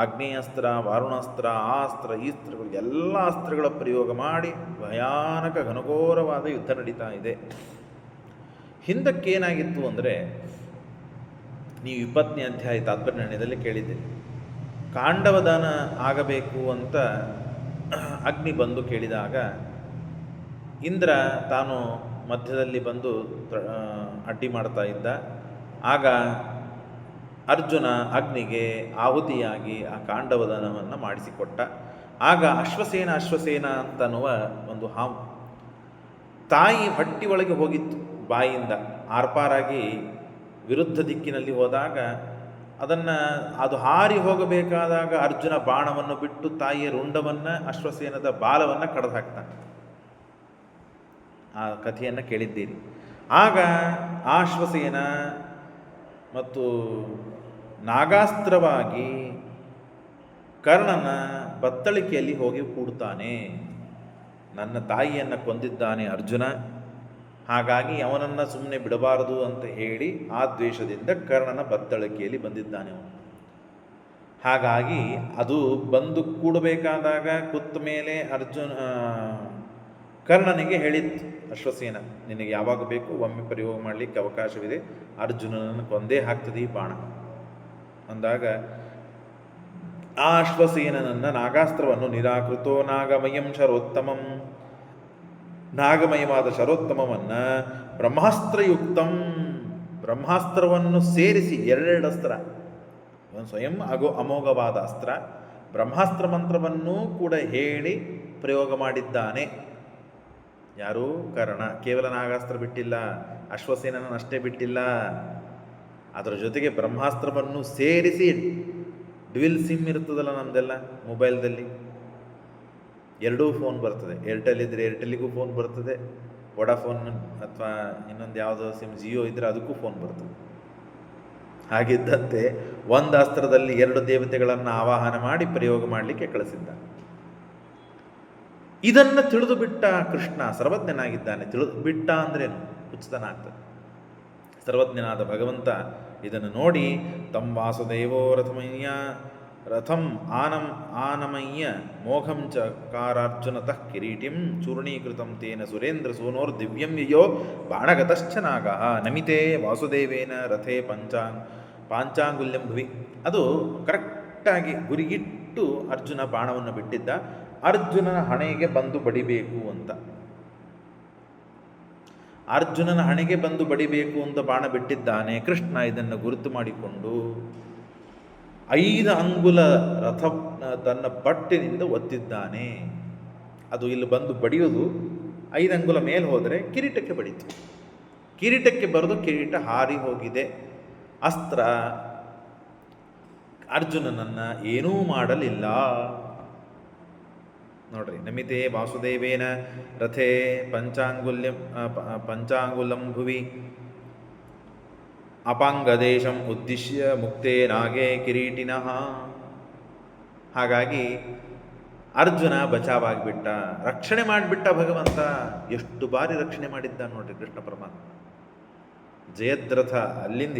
ಆಗ್ನೇಯಾಸ್ತ್ರ, ವಾರುಣಾಸ್ತ್ರ, ಆ ಅಸ್ತ್ರ, ಈ ಅಸ್ತ್ರಗಳು, ಎಲ್ಲ ಅಸ್ತ್ರಗಳ ಪ್ರಯೋಗ ಮಾಡಿ ಭಯಾನಕ ಘನಘೋರವಾದ ಯುದ್ಧ ನಡೀತಾ ಇದೆ. ಹಿಂದಕ್ಕೇನಾಗಿತ್ತು ಅಂದರೆ, ನೀವು 20ನೇ ಅಧ್ಯಾಯ ತಾತ್ಪರ್ಯದಲ್ಲಿ ಕೇಳಿದ್ದೀರಿ. ಕಾಂಡವದಾನ ಆಗಬೇಕು ಅಂತ ಅಗ್ನಿ ಬಂದು ಕೇಳಿದಾಗ ಇಂದ್ರ ತಾನು ಮಧ್ಯದಲ್ಲಿ ಬಂದು ಅಡ್ಡಿ ಮಾಡ್ತಾ ಇದ್ದ. ಆಗ ಅರ್ಜುನ ಅಗ್ನಿಗೆ ಆಹುತಿಯಾಗಿ ಆ ಕಾಂಡವದಾನವನ್ನು ಮಾಡಿಸಿಕೊಟ್ಟ. ಆಗ ಅಶ್ವಸೇನ ಅಂತನ್ನುವ ಒಂದು ಹಾವು ತಾಯಿ ಹೊಟ್ಟಿ ಒಳಗೆ ಹೋಗಿತ್ತು. ಬಾಯಿಯಿಂದ ಆರ್ಪಾರಾಗಿ ವಿರುದ್ಧ ದಿಕ್ಕಿನಲ್ಲಿ ಹೋದಾಗ ಅದು ಹಾರಿ ಹೋಗಬೇಕಾದಾಗ ಅರ್ಜುನ ಬಾಣವನ್ನು ಬಿಟ್ಟು ತಾಯಿಯ ರುಂಡವನ್ನು, ಅಶ್ವಸೇನದ ಬಾಲವನ್ನು ಕಡ್ದು ಹಾಕ್ತಾನೆ. ಆ ಕಥೆಯನ್ನು ಕೇಳಿದ್ದೀರಿ. ಆಗ ಆ ಅಶ್ವಸೇನ ಮತ್ತು ನಾಗಾಸ್ತ್ರವಾಗಿ ಕರ್ಣನ ಬತ್ತಳಿಕೆಯಲ್ಲಿ ಹೋಗಿ ಕೂಡ್ತಾನೆ. ನನ್ನ ತಾಯಿಯನ್ನು ಕೊಂದಿದ್ದಾನೆ ಅರ್ಜುನ, ಹಾಗಾಗಿ ಅವನನ್ನು ಸುಮ್ಮನೆ ಬಿಡಬಾರದು ಅಂತ ಹೇಳಿ ಆ ದ್ವೇಷದಿಂದ ಕರ್ಣನ ಬತ್ತಳಿಕೆಯಲ್ಲಿ ಬಂದಿದ್ದಾನೆ ಅವನು. ಹಾಗಾಗಿ ಅದು ಬಂದು ಕೂಡಬೇಕಾದಾಗ ಕೂತ ಮೇಲೆ ಕರ್ಣನಿಗೆ ಹೇಳಿತ್ತು ಅಶ್ವಸೇನ, ನಿನಗೆ ಯಾವಾಗ ಬೇಕು ಒಮ್ಮೆ ಪ್ರಯೋಗ ಮಾಡಲಿಕ್ಕೆ ಅವಕಾಶವಿದೆ, ಅರ್ಜುನನನ್ನು ಕೊಂದೇ ಹಾಕ್ತದೆ ಈ ಬಾಣ ಅಂದಾಗ ಆ ಅಶ್ವಸೇನನನ್ನು ನಾಗಾಸ್ತ್ರವನ್ನು ನಿರಾಕೃತೋ ನಾಗಮಯಂ ಶರೋತ್ತಮಂ, ನಾಗಮಯವಾದ ಶರೋತ್ತಮವನ್ನು ಬ್ರಹ್ಮಾಸ್ತ್ರಯುಕ್ತಂ, ಬ್ರಹ್ಮಾಸ್ತ್ರವನ್ನು ಸೇರಿಸಿ ಎರಡೆರಡು ಅಸ್ತ್ರ, ಒಂದು ಸ್ವಯಂ ಅಮೋಘವಾದ ಅಸ್ತ್ರ, ಬ್ರಹ್ಮಾಸ್ತ್ರ ಮಂತ್ರವನ್ನೂ ಕೂಡ ಹೇಳಿ ಪ್ರಯೋಗ ಮಾಡಿದ್ದಾನೆ. ಯಾರು? ಕರ್ಣ. ಕೇವಲ ನಾಗಾಸ್ತ್ರ ಬಿಟ್ಟಿಲ್ಲ, ಅಶ್ವಸೇನನಷ್ಟೇ ಬಿಟ್ಟಿಲ್ಲ, ಅದರ ಜೊತೆಗೆ ಬ್ರಹ್ಮಾಸ್ತ್ರವನ್ನು ಸೇರಿಸಿ. ಡ್ವಿಲ್ ಸಿಮ್ ಇರ್ತದಲ್ಲ ನಮ್ಮದೆಲ್ಲ ಮೊಬೈಲ್ದಲ್ಲಿ, ಎರಡೂ ಫೋನ್ ಬರ್ತದೆ. ಏರ್ಟೆಲ್ ಇದ್ದರೆ ಏರ್ಟೆಲ್ಲಿಗೂ ಫೋನ್ ಬರ್ತದೆ, ವೋಡಾಫೋನ್ ಅಥವಾ ಇನ್ನೊಂದು ಯಾವುದೋ ಸಿಮ್ ಜಿಯೋ ಇದ್ದರೆ ಅದಕ್ಕೂ ಫೋನ್ ಬರ್ತದೆ. ಹಾಗಿದ್ದಂತೆ ಒಂದು ಅಸ್ತ್ರದಲ್ಲಿ 2 ದೇವತೆಗಳನ್ನು ಆವಾಹನ ಮಾಡಿ ಪ್ರಯೋಗ ಮಾಡಲಿಕ್ಕೆ ಕಳಿಸಿದ್ದ. ಇದನ್ನು ತಿಳಿದು ಬಿಟ್ಟ ಕೃಷ್ಣ ಸರ್ವಜ್ಞನಾಗಿದ್ದಾನೆ. ತಿಳಿದು ಬಿಟ್ಟ ಅಂದ್ರೇನು? ಉಚಿತನಾಗ್ತದೆ. ಸರ್ವಜ್ಞನಾದ ಭಗವಂತ ಇದನ್ನು ನೋಡಿ ತಂ ವಾಸುದೇವೋ ರಥಂ ಆನಮಯ್ಯ ಮೋಘಂ ಚಕಾರಾರ್ಜುನತಃ ಕಿರೀಟಿಂ ಚೂರ್ಣೀಕೃತಂ ತೇನ ಸುರೇಂದ್ರ ಸೂನೋರ್ ದಿವ್ಯಂ ಯಯೋ ಬಾಣಗತಶ್ಚ ನಾಗಃ ನಮಿತೆ ವಾಸುದೇವೇನ ರಥೇ ಪಾಂಚಾಂಗುಲ್ಯಂ ಭುವಿ. ಅದು ಕರೆಕ್ಟಾಗಿ ಗುರಿಗಿಟ್ಟು ಅರ್ಜುನ ಬಾಣವನ್ನು ಬಿಟ್ಟಿದ್ದ. ಅರ್ಜುನನ ಹಣೆಗೆ ಬಂದು ಬಡಿಬೇಕು ಅಂತ, ಅರ್ಜುನನ ಹಣೆಗೆ ಬಂದು ಬಡಿಬೇಕು ಅಂತ ಬಾಣ ಬಿಟ್ಟಿದ್ದಾನೆ. ಕೃಷ್ಣ ಇದನ್ನು ಗುರುತು ಮಾಡಿಕೊಂಡು 5 ಅಂಗುಲ ರಥ ತನ್ನ ಪಟ್ಟಿನಿಂದ ಒತ್ತಿದ್ದಾನೆ. ಅದು ಇಲ್ಲಿ ಬಂದು ಬಡಿಯೋದು 5 ಅಂಗುಲ ಮೇಲೆ ಹೋದರೆ ಕಿರೀಟಕ್ಕೆ ಬಡಿತು. ಕಿರೀಟಕ್ಕೆ ಬರೆದು ಕಿರೀಟ ಹಾರಿ ಹೋಗಿದೆ. ಅಸ್ತ್ರ ಅರ್ಜುನನನ್ನು ಏನೂ ಮಾಡಲಿಲ್ಲ. ನೋಡ್ರಿ, ನಮಿತೆ ವಾಸುದೇವೇನ ರಥೇ ಪಂಚಾಂಗುಲಂ ಭುವಿ ಅಪಾಂಗದೇಶಂ ಉದ್ದಿಶ್ಯ ಮುಕ್ತೇ ನಾಗೇ ಕಿರೀಟಿನಃ. ಹಾಗಾಗಿ ಅರ್ಜುನ ಬಚಾವಾಗಿಬಿಟ್ಟ, ರಕ್ಷಣೆ ಮಾಡಿಬಿಟ್ಟ ಭಗವಂತ. ಎಷ್ಟು ಬಾರಿ ರಕ್ಷಣೆ ಮಾಡಿದ್ದ ನೋಡ್ರಿ ಕೃಷ್ಣ ಪರಮಾತ್ಮ. ಜಯದ್ರಥ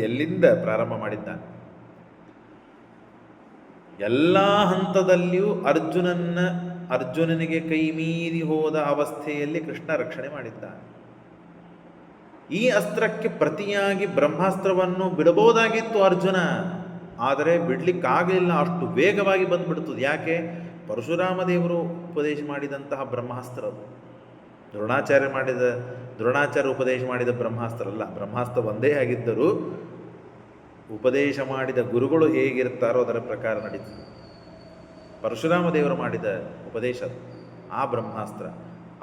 ಎಲ್ಲಿಂದ ಪ್ರಾರಂಭ ಮಾಡಿದ್ದಾನೆ. ಎಲ್ಲ ಹಂತದಲ್ಲಿಯೂ ಅರ್ಜುನನಿಗೆ ಕೈ ಮೀರಿ ಹೋದ ಅವಸ್ಥೆಯಲ್ಲಿ ಕೃಷ್ಣ ರಕ್ಷಣೆ ಮಾಡಿದ್ದಾನೆ. ಈ ಅಸ್ತ್ರಕ್ಕೆ ಪ್ರತಿಯಾಗಿ ಬ್ರಹ್ಮಾಸ್ತ್ರವನ್ನು ಬಿಡಬಹುದಾಗಿತ್ತು ಅರ್ಜುನ, ಆದರೆ ಬಿಡಲಿಕ್ಕಾಗಲಿಲ್ಲ, ಅಷ್ಟು ವೇಗವಾಗಿ ಬಂದುಬಿಡ್ತದೆ. ಯಾಕೆ? ಪರಶುರಾಮ ದೇವರು ಉಪದೇಶ ಮಾಡಿದಂತಹ ಬ್ರಹ್ಮಾಸ್ತ್ರ ಅದು. ದ್ರೋಣಾಚಾರ್ಯ ಉಪದೇಶ ಮಾಡಿದ ಬ್ರಹ್ಮಾಸ್ತ್ರ ಅಲ್ಲ. ಬ್ರಹ್ಮಾಸ್ತ್ರ ಒಂದೇ ಆಗಿದ್ದರೂ ಉಪದೇಶ ಮಾಡಿದ ಗುರುಗಳು ಹೇಗಿರ್ತಾರೋ ಅದರ ಪ್ರಕಾರ ನಡೀತದೆ. ಪರಶುರಾಮ ದೇವರು ಮಾಡಿದ ಉಪದೇಶ ಅದು, ಆ ಬ್ರಹ್ಮಾಸ್ತ್ರ.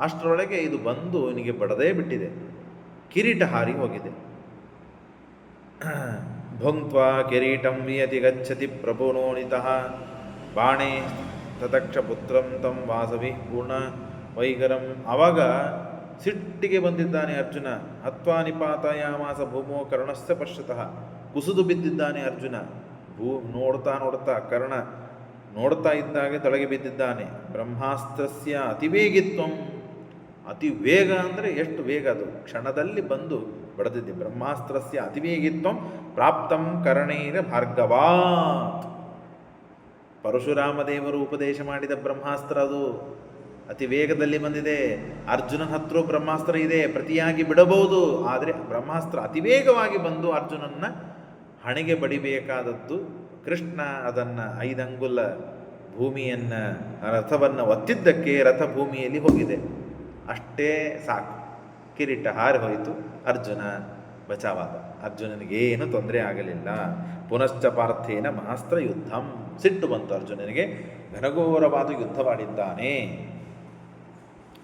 ಅಷ್ಟರೊಳಗೆ ಇದು ಬಂದು ಇವನಿಗೆ ಬಡದೇ ಬಿಟ್ಟಿದೆ, ಕಿರೀಟ ಹಾರಿ ಹೋಗಿದೆ. ಭುಂಕ್ತ್ವಾ ಕಿರೀಟಂ ವಿಯತಿ ಗಚ್ಚತಿ ಪ್ರಭುನೋನಿತಃ ಬಾಣೆ ತತಕ್ಷ ಪುತ್ರಂ ತಂ ವಾಸವಿ ಪೂರ್ಣ ವೈಗರಂ. ಆವಾಗ ಸಿಟ್ಟಿಗೆ ಬಂದಿದ್ದಾನೆ ಅರ್ಜುನ. ಹತ್ವಾ ನಿಪಾತಯಾಮಾಸ ಭೂಮೋ ಕರ್ಣಸ್ಯ ಪಶ್ಯತಃ. ಕುಸಿದು ಬಿದ್ದಿದ್ದಾನೆ ಅರ್ಜುನ. ನೋಡ್ತಾ ಕರ್ಣ ನೋಡ್ತಾ ಇದ್ದಾಗೆ ತಳಗೆ ಬಿದ್ದಿದ್ದಾನೆ. ಬ್ರಹ್ಮಾಸ್ತ್ರಸ್ಯ ಅತಿವೇಗಿತ್ವಂ. ಅತಿ ವೇಗ ಅಂದರೆ ಎಷ್ಟು ವೇಗ ಅದು, ಕ್ಷಣದಲ್ಲಿ ಬಂದು ಬಡದಿದ್ದೆ. ಬ್ರಹ್ಮಾಸ್ತ್ರಸ್ಯ ಅತಿವೇಗಿತ್ವಂ ಪ್ರಾಪ್ತಂ ಕರ್ಣೇನ ಭಾರ್ಗವಾತ್. ಪರಶುರಾಮ ದೇವರು ಉಪದೇಶ ಮಾಡಿದ ಬ್ರಹ್ಮಾಸ್ತ್ರ ಅದು ಅತಿ ವೇಗದಲ್ಲಿ ಬಂದಿದೆ. ಅರ್ಜುನನ ಹತ್ರ ಬ್ರಹ್ಮಾಸ್ತ್ರ ಇದೆ, ಪ್ರತಿಯಾಗಿ ಬಿಡಬಹುದು. ಆದರೆ ಬ್ರಹ್ಮಾಸ್ತ್ರ ಅತಿವೇಗವಾಗಿ ಬಂದು ಅರ್ಜುನನ್ನ ಹಣೆಗೆ ಬಡಿಬೇಕಾದದ್ದು. ಕೃಷ್ಣ ಅದನ್ನು 5 ಅಂಗುಲ ಭೂಮಿಯನ್ನು, ರಥವನ್ನು ಒತ್ತಿದ್ದಕ್ಕೆ ರಥ ಭೂಮಿಯಲ್ಲಿ ಹೋಗಿದೆ. ಅಷ್ಟೇ ಸಾಕು, ಕಿರೀಟ ಹಾರಿ ಹೋಯಿತು. ಅರ್ಜುನ ಬಚಾವಾದ. ಅರ್ಜುನನಿಗೇನು ತೊಂದರೆ ಆಗಲಿಲ್ಲ. ಪುನಶ್ಚ ಪಾರ್ಥೇನ ಮಹಾಸ್ತ್ರ ಯುದ್ಧಂ. ಸಿಟ್ಟು ಬಂತು ಅರ್ಜುನನಿಗೆ. ಘನಘೋರವಾದ ಯುದ್ಧವಾಡಿದ್ದಾನೆ.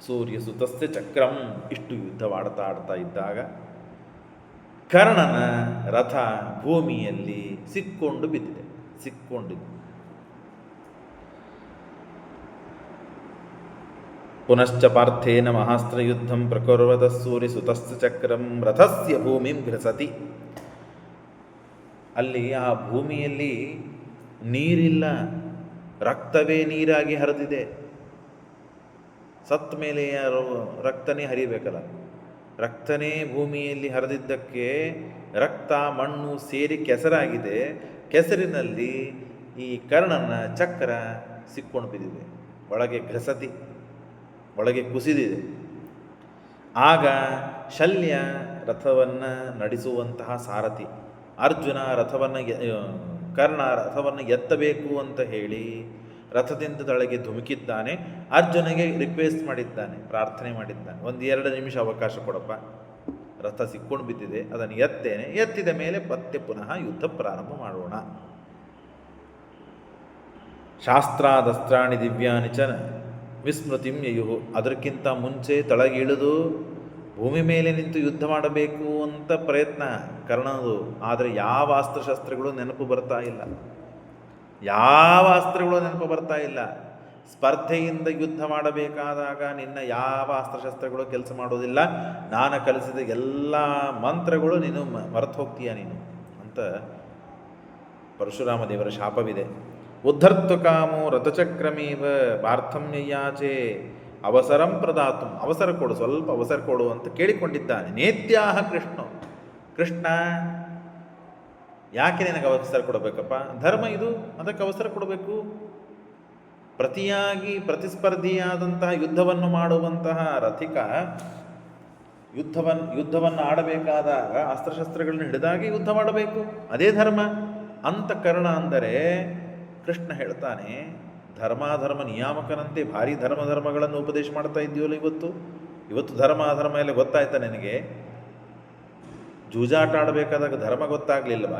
ಸೂರ್ಯ ಸುತಸ್ಯ ಚಕ್ರಂ. ಇಷ್ಟು ಯುದ್ಧವಾಡ್ತಾ ಇದ್ದಾಗ ಕರ್ಣನ ರಥ ಭೂಮಿಯಲ್ಲಿ ಸಿಕ್ಕೊಂಡು ಬಿದ್ದಿದೆ. ಪುನಶ್ಚ ಪಾರ್ಥೇನ ಮಹಾಸ್ತ್ರ ಯುದ್ಧಂ ಪ್ರಕುರ್ವತ ಸೂರ್ಯ ಸುತಸ್ಯ ಚಕ್ರಂ ರಥಸ್ಯ ಭೂಮಿಂ ಗ್ರಸತಿ. ಅಲ್ಲಿ ಆ ಭೂಮಿಯಲ್ಲಿ ನೀರಿಲ್ಲ, ರಕ್ತವೇ ನೀರಾಗಿ ಹರಿದಿದೆ. ಸತ್ತ ಮೇಲೆ ಯಾರು ರಕ್ತನೇ ಹರಿಬೇಕಲ್ಲ, ರಕ್ತನೇ ಭೂಮಿಯಲ್ಲಿ ಹರಿದಿದ್ದಕ್ಕೆ ರಕ್ತ ಮಣ್ಣು ಸೇರಿ ಕೆಸರಾಗಿದೆ. ಕೆಸರಿನಲ್ಲಿ ಈ ಕರ್ಣನ ಚಕ್ರ ಸಿಕ್ಕೊಂಡು ಬಿದ್ದಿದೆ. ಒಳಗೆ ಗ್ರಸತಿ, ಒಳಗೆ ಕುಸಿದಿದೆ. ಆಗ ಶಲ್ಯ ರಥವನ್ನು ನಡೆಸುವಂತಹ ಸಾರಥಿ. ಅರ್ಜುನ ಕರ್ಣ ರಥವನ್ನು ಎತ್ತಬೇಕು ಅಂತ ಹೇಳಿ ರಥದಿಂದ ತಳಗೆ ಧುಮುಕಿದ್ದಾನೆ. ಅರ್ಜುನಿಗೆ ರಿಕ್ವೆಸ್ಟ್ ಮಾಡಿದ್ದಾನೆ, ಪ್ರಾರ್ಥನೆ ಮಾಡಿದ್ದಾನೆ, 1-2 ನಿಮಿಷ ಅವಕಾಶ ಕೊಡಪ್ಪ, ರಥ ಸಿಕ್ಕೊಂಡು ಬಿದ್ದಿದೆ, ಅದನ್ನು ಎತ್ತೇನೆ, ಎತ್ತಿದ ಮೇಲೆ ಮತ್ತೆ ಪುನಃ ಯುದ್ಧ ಪ್ರಾರಂಭ ಮಾಡೋಣ. ಶಾಸ್ತ್ರಾದಸ್ತ್ರಾಣಿ ದಿವ್ಯಾನಿ ಚ ವಿಸ್ಮೃತಿಂ ಯಯುಹು. ಅದಕ್ಕಿಂತ ಮುಂಚೆ ತಳಗಿಳಿದು ಭೂಮಿ ಮೇಲೆ ನಿಂತು ಯುದ್ಧ ಮಾಡಬೇಕು ಅಂತ ಪ್ರಯತ್ನ ಕರ್ಣದು. ಆದರೆ ಯಾವ ಅಸ್ತ್ರಶಸ್ತ್ರಗಳು ನೆನಪು ಬರ್ತಾ ಇಲ್ಲ. ಸ್ಪರ್ಧೆಯಿಂದ ಯುದ್ಧ ಮಾಡಬೇಕಾದಾಗ ನಿನ್ನ ಯಾವ ಅಸ್ತ್ರಶಸ್ತ್ರಗಳು ಕೆಲಸ ಮಾಡೋದಿಲ್ಲ. ನಾನು ಕಲಿಸಿದ ಎಲ್ಲ ಮಂತ್ರಗಳು ನೀನು ಮರೆತು ಹೋಗ್ತೀಯ ನೀನು ಅಂತ ಪರಶುರಾಮ ದೇವರ ಶಾಪವಿದೆ. ಉದ್ಧರ್ತು ಕಾಮೋ ರಥಚಕ್ರಮೇವ ಪಾರ್ಥಂ ಯಯಾಚೆ ಅವಸರಂ ಪ್ರದಾತು. ಅವಸರ ಕೊಡು, ಸ್ವಲ್ಪ ಅವಸರ ಕೊಡು ಅಂತ ಕೇಳಿಕೊಂಡಿದ್ದಾನೆ. ನೇತ್ಯಾಹ ಕೃಷ್ಣ ಯಾಕೆ ನಿನಗೆ ಅವಸರ ಕೊಡಬೇಕಪ್ಪ? ಧರ್ಮ ಇದು, ಅದಕ್ಕೆ ಅವಸರ ಕೊಡಬೇಕು. ಪ್ರತಿಸ್ಪರ್ಧಿಯಾದಂತಹ ಯುದ್ಧವನ್ನು ಮಾಡುವಂತಹ ರಥಿಕ ಯುದ್ಧವನ್ನು ಆಡಬೇಕಾದಾಗ ಅಸ್ತ್ರಶಸ್ತ್ರಗಳನ್ನು ಹಿಡಿದಾಗಿ ಯುದ್ಧ ಮಾಡಬೇಕು, ಅದೇ ಧರ್ಮ ಅಂತ ಕರ್ಣ ಅಂದರೆ ಕೃಷ್ಣ ಹೇಳ್ತಾನೆ. ಧರ್ಮಾಧರ್ಮ ನಿಯಾಮಕನಂತೆ ಭಾರಿ ಧರ್ಮಗಳನ್ನು ಉಪದೇಶ ಮಾಡ್ತಾ ಇದ್ದೀವಲ್ಲ ಇವತ್ತು ಧರ್ಮ ಎಲ್ಲ ಗೊತ್ತಾಯ್ತಾ ನಿನಗೆ? ಜೂಜಾಟ ಆಡಬೇಕಾದಾಗ ಧರ್ಮ ಗೊತ್ತಾಗಲಿಲ್ಲವ?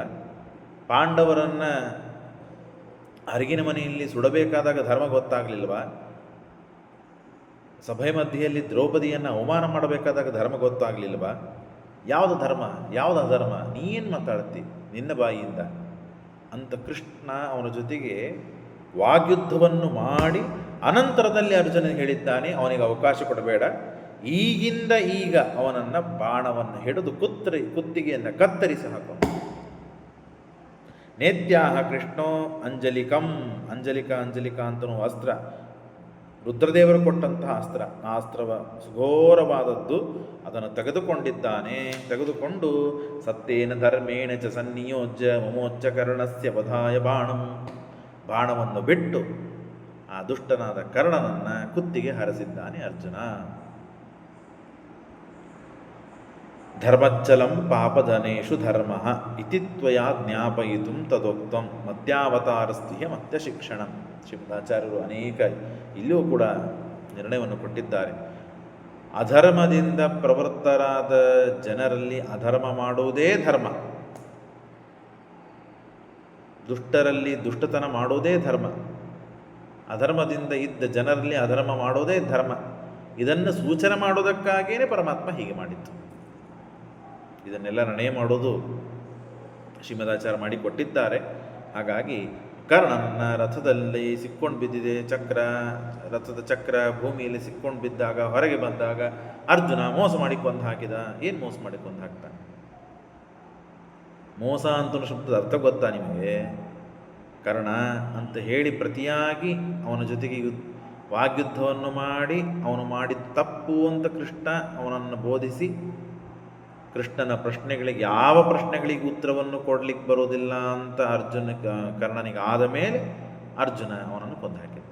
ಪಾಂಡವರನ್ನು ಅರಗಿನ ಮನೆಯಲ್ಲಿ ಸುಡಬೇಕಾದಾಗ ಧರ್ಮ ಗೊತ್ತಾಗಲಿಲ್ವ? ಸಭೆ ಮಧ್ಯೆಯಲ್ಲಿ ದ್ರೌಪದಿಯನ್ನು ಅವಮಾನ ಮಾಡಬೇಕಾದಾಗ ಧರ್ಮ ಗೊತ್ತಾಗಲಿಲ್ವ? ಯಾವುದು ಧರ್ಮ, ಯಾವುದು ಅಧರ್ಮ? ನೀನು ಮಾತಾಡ್ತಿ ನಿನ್ನ ಬಾಯಿಯಿಂದ ಅಂತ ಕೃಷ್ಣ ಅವನ ಜೊತೆಗೆ ವಾಗ್ಯುದ್ಧವನ್ನು ಮಾಡಿ ಅನಂತರದಲ್ಲಿ ಅರ್ಜುನನಿಗೆ ಹೇಳಿದ್ದಾನೆ, ಅವನಿಗೆ ಅವಕಾಶ ಕೊಡಬೇಡ, ಈಗಿಂದ ಈಗ ಅವನನ್ನು ಬಾಣವನ್ನು ಹಿಡಿದು ಕುತ್ತಿಗೆಯನ್ನು ಕತ್ತರಿಸಿ ಹಾಕೋ. ನೇತ್ಯಾಹ ಕೃಷ್ಣೋ ಅಂಜಲಿಕಾ ಅಂತನೂ ಅಸ್ತ್ರ, ರುದ್ರದೇವರು ಕೊಟ್ಟಂತಹ ಅಸ್ತ್ರ. ಆ ಅಸ್ತ್ರವ ಸುಘೋರವಾದದ್ದು. ಅದನ್ನು ತೆಗೆದುಕೊಂಡು ಸತ್ಯೇನ ಧರ್ಮೇಣ ಚ ಸನ್ನಿಯೋಜ್ಯ ಮಮೋಚ್ಚ ಕರ್ಣಸ್ಯ ವಧಾಯ ಬಾಣವನ್ನು ಬಿಟ್ಟು ಆ ದುಷ್ಟನಾದ ಕರ್ಣನನ್ನು ಕುತ್ತಿಗೆ ಹರಿಸಿದ್ದಾನೆ ಅರ್ಜುನ. ಧರ್ಮಚ್ಚಲಂ ಪಾಪಧನೇಶು ಧರ್ಮ ಇತಿ ತ್ವಯಾ ಜ್ಞಾಪಯಿತು ತದೋಕ್ತಂ ಮತ್ಯಾವತಾರಸ್ತಿಹ ಮತ್ಯ ಶಿಕ್ಷಣಂ. ಶ್ರೀಮದಾಚಾರ್ಯರು ಅನೇಕ ಇಲ್ಲಿಯೂ ಕೂಡ ನಿರ್ಣಯವನ್ನು ಕೊಟ್ಟಿದ್ದಾರೆ. ಅಧರ್ಮದಿಂದ ಪ್ರವೃತ್ತರಾದ ಜನರಲ್ಲಿ ಅಧರ್ಮ ಮಾಡುವುದೇ ಧರ್ಮ, ದುಷ್ಟರಲ್ಲಿ ದುಷ್ಟತನ ಮಾಡೋದೇ ಧರ್ಮ, ಅಧರ್ಮದಿಂದ ಇದ್ದ ಜನರಲ್ಲಿ ಅಧರ್ಮ ಮಾಡೋದೇ ಧರ್ಮ. ಇದನ್ನು ಸೂಚನೆ ಮಾಡೋದಕ್ಕಾಗಿಯೇ ಪರಮಾತ್ಮ ಹೀಗೆ ಮಾಡಿತ್ತು. ಇದನ್ನೆಲ್ಲ ನಿರ್ಣಯ ಮಾಡೋದು ಶ್ರೀಮದಾಚಾರ್ಯ ಮಾಡಿಕೊಟ್ಟಿದ್ದಾರೆ. ಹಾಗಾಗಿ ಕರ್ಣನ ರಥದಲ್ಲಿ ಸಿಕ್ಕೊಂಡು ಬಿದ್ದಿದೆ ಚಕ್ರ, ರಥದ ಚಕ್ರ ಭೂಮಿಯಲ್ಲಿ ಸಿಕ್ಕೊಂಡು ಬಿದ್ದಾಗ ಹೊರಗೆ ಬಂದಾಗ ಅರ್ಜುನ ಮೋಸ ಮಾಡಿ ಕೊಂದು ಹಾಕಿದ. ಏನು ಮೋಸ ಮಾಡಿ ಕೊಂದು ಹಾಕ್ತಾನೆ? ಮೋಸ ಅಂತ ಶಬ್ದದ ಅರ್ಥ ಗೊತ್ತಾ ನಿಮಗೆ? ಕರ್ಣ ಅಂತ ಹೇಳಿ ಪ್ರತಿಯಾಗಿ ಅವನ ಜೊತೆಗೆ ವಾಗ್ಯುದ್ಧವನ್ನು ಮಾಡಿ ಅವನು ಮಾಡಿದ ತಪ್ಪು ಅಂತ ಕೃಷ್ಣ ಅವನನ್ನು ಬೋಧಿಸಿ, ಕೃಷ್ಣನ ಪ್ರಶ್ನೆಗಳಿಗೆ ಯಾವ ಪ್ರಶ್ನೆಗಳಿಗೆ ಉತ್ತರವನ್ನು ಕೊಡಲಿಕ್ಕೆ ಬರೋದಿಲ್ಲ ಅಂತ ಕರ್ಣನಿಗೆ ಆದ ಮೇಲೆ ಅರ್ಜುನ ಅವನನ್ನು ಕೊಂದು ಹಾಕಿದ.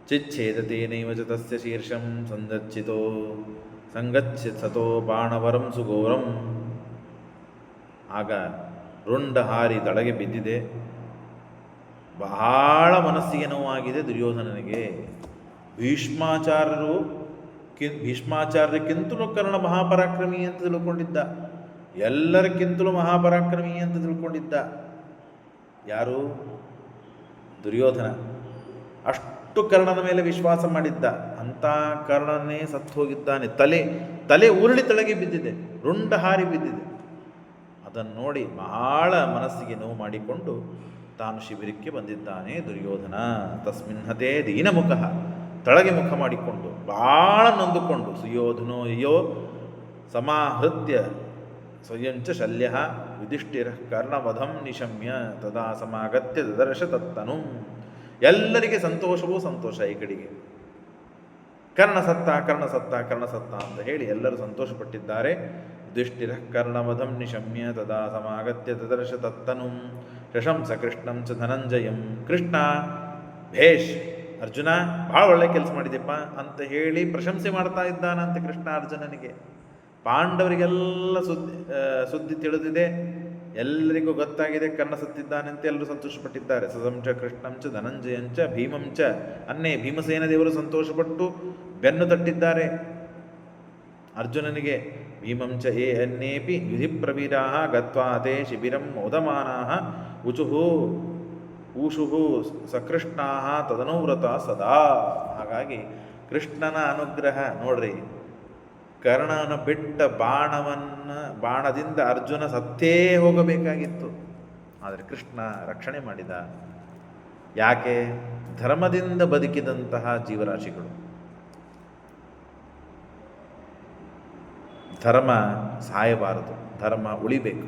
ಚಿಚ್ಛೇದತೇನೈವ ಚ ತಸ್ಯ ಶೀರ್ಷಂ ಸಂಗಚ್ಛಿತೋ ಬಾಣವರಂ ಸುಘೋರಂ. ಆಗ ರುಂಡ ಹಾರಿ ತಳಗೆ ಬಿದ್ದಿದೆ. ಬಹಳ ಮನಸ್ಸಿಗೆ ನೋವಾಗಿದೆ ದುರ್ಯೋಧನನಿಗೆ. ಭೀಷ್ಮಾಚಾರ್ಯಕ್ಕಿಂತಲೂ ಕರ್ಣ ಮಹಾಪರಾಕ್ರಮಿ ಅಂತ ತಿಳ್ಕೊಂಡಿದ್ದ, ಎಲ್ಲರಿಗಿಂತಲೂ ಮಹಾಪರಾಕ್ರಮಿ ಅಂತ ತಿಳ್ಕೊಂಡಿದ್ದ. ಯಾರು? ದುರ್ಯೋಧನ. ಅಷ್ಟು ಕರ್ಣನ ಮೇಲೆ ವಿಶ್ವಾಸ ಮಾಡಿದ್ದ. ಅಂಥ ಕರ್ಣನೇ ಸತ್ತು ಹೋಗಿದ್ದಾನೆ. ತಲೆ ಉರುಳಿ ತಳಗೆ ಬಿದ್ದಿದೆ, ರುಂಡ ಹಾರಿ ಬಿದ್ದಿದೆ. ಅದನ್ನು ನೋಡಿ ಬಹಳ ಮನಸ್ಸಿಗೆ ನೋವು ಮಾಡಿಕೊಂಡು ತಾನು ಶಿಬಿರಕ್ಕೆ ಬಂದಿದ್ದಾನೆ ದುರ್ಯೋಧನ. ತಸ್ಮಿನ್ಹತೆ ದೀನಮುಖ, ತಳಗೆ ಮುಖ ಮಾಡಿಕೊಂಡು ಬಹಳ ನೊಂದುಕೊಂಡು, ಸುಯೋಧನೋ ಅಯ್ಯೋ ಸಮಾಹೃತ್ಯ ಸ್ವಯಂಚ ಶಲ್ಯ ಯುಧಿಷ್ಠಿರ ಕರ್ಣವಧಂ ನಿಶಮ್ಯ ತದಾ ಸಮಾಗತ್ಯ ದದರ್ಶ ತತ್ತನು. ಎಲ್ಲರಿಗೆ ಸಂತೋಷವೂ ಸಂತೋಷ. ಈ ಕಡೆಗೆ ಕರ್ಣ ಸತ್ತ ಅಂತ ಹೇಳಿ ಎಲ್ಲರೂ ಸಂತೋಷಪಟ್ಟಿದ್ದಾರೆ. ಯುಧಿಷ್ಠಿರ ಕರ್ಣವಧಂ ನಿಶಮ್ಯ ತದಾ ಸಮಾಗತ್ಯ ದದರ್ಶ ತತ್ತನು ಶಶಂಸ ಕೃಷ್ಣಂ ಚ ಧನಂಜಯಂ. ಕೃಷ್ಣ ಭೇಷ್, ಅರ್ಜುನ ಭಾಳ ಒಳ್ಳೆ ಕೆಲಸ ಮಾಡಿದೆಪ್ಪ ಅಂತ ಹೇಳಿ ಪ್ರಶಂಸೆ ಮಾಡ್ತಾ ಇದ್ದಾನಂತೆ ಕೃಷ್ಣ ಅರ್ಜುನನಿಗೆ. ಪಾಂಡವರಿಗೆಲ್ಲ ಸುದ್ದಿ ತಿಳಿದಿದೆ, ಎಲ್ಲರಿಗೂ ಗೊತ್ತಾಗಿದೆ ಕರ್ಣ ಸತ್ತಿದ್ದಾನಂತೆ. ಎಲ್ಲರೂ ಸಂತೋಷಪಟ್ಟಿದ್ದಾರೆ. ಸಸಂಚ ಕೃಷ್ಣಂಚ ಧನಂಜಯಂಚ ಭೀಮಂಚ ಅನ್ನೇ ಭೀಮಸೇನ ದೇವರು ಸಂತೋಷಪಟ್ಟು ಬೆನ್ನು ತಟ್ಟಿದ್ದಾರೆ ಅರ್ಜುನನಿಗೆ. ಭೀಮಂಚ ಅನ್ನೇಪಿ ಯುಧಿ ಪ್ರವೀರಾ ಗತ್ವಾ ತೇ ಶಿಬಿರಂ ಮೋದಮಾನಾ ಊಷುಹು ಸಕೃಷ್ಣಾ ತದನುವ್ರತ ಸದಾ. ಹಾಗಾಗಿ ಕೃಷ್ಣನ ಅನುಗ್ರಹ ನೋಡ್ರಿ. ಕರ್ಣನ ಬಿಟ್ಟ ಬಾಣದಿಂದ ಅರ್ಜುನ ಸತ್ತೇ ಹೋಗಬೇಕಾಗಿತ್ತು, ಆದರೆ ಕೃಷ್ಣ ರಕ್ಷಣೆ ಮಾಡಿದ. ಯಾಕೆ? ಧರ್ಮದಿಂದ ಬದುಕಿದಂತಹ ಜೀವರಾಶಿಗಳು. ಧರ್ಮ ಸಾಯಬಾರದು, ಧರ್ಮ ಉಳಿಬೇಕು.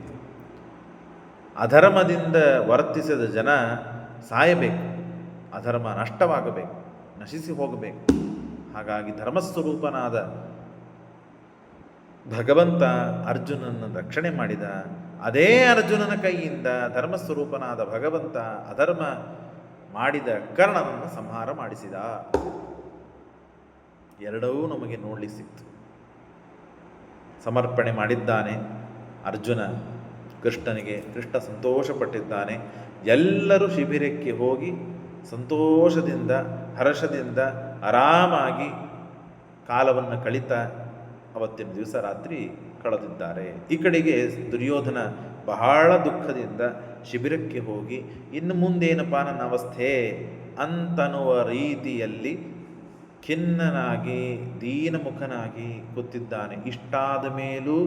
ಅಧರ್ಮದಿಂದ ವರ್ತಿಸಿದ ಜನ ಸಾಯಬೇಕು, ಅಧರ್ಮ ನಷ್ಟವಾಗಬೇಕು, ನಶಿಸಿ ಹೋಗಬೇಕು. ಹಾಗಾಗಿ ಧರ್ಮಸ್ವರೂಪನಾದ ಭಗವಂತ ಅರ್ಜುನನ ರಕ್ಷಣೆ ಮಾಡಿದ. ಅದೇ ಅರ್ಜುನನ ಕೈಯಿಂದ ಧರ್ಮಸ್ವರೂಪನಾದ ಭಗವಂತ ಅಧರ್ಮ ಮಾಡಿದ ಕರ್ಣನನ್ನು ಸಂಹಾರ ಮಾಡಿಸಿದ. ಎರಡೂ ನಮಗೆ ನೋಡಲಿಕ್ಕೆ ಸಿಕ್ತು. ಸಮರ್ಪಣೆ ಮಾಡಿದ್ದಾನೆ ಅರ್ಜುನ ಕೃಷ್ಣನಿಗೆ, ಕೃಷ್ಣ ಸಂತೋಷಪಟ್ಟಿದ್ದಾನೆ. ಎಲ್ಲರೂ ಶಿಬಿರಕ್ಕೆ ಹೋಗಿ ಸಂತೋಷದಿಂದ ಹರ್ಷದಿಂದ ಆರಾಮಾಗಿ ಕಾಲವನ್ನು ಕಳೀತಾ ಅವತ್ತಿನ ದಿವಸ ರಾತ್ರಿ ಕಳೆದಿದ್ದಾರೆ. ಈ ಕಡೆಗೆ ದುರ್ಯೋಧನ ಬಹಳ ದುಃಖದಿಂದ ಶಿಬಿರಕ್ಕೆ ಹೋಗಿ ಇನ್ನು ಮುಂದೇನಪ್ಪ ನನ್ನ ಅವಸ್ಥೆ ಅಂತನ್ನುವ ರೀತಿಯಲ್ಲಿ ಖಿನ್ನನಾಗಿ ದೀನಮುಖನಾಗಿ ಕೂತಿದ್ದಾನೆ. ಇಷ್ಟಾದ ಮೇಲೂ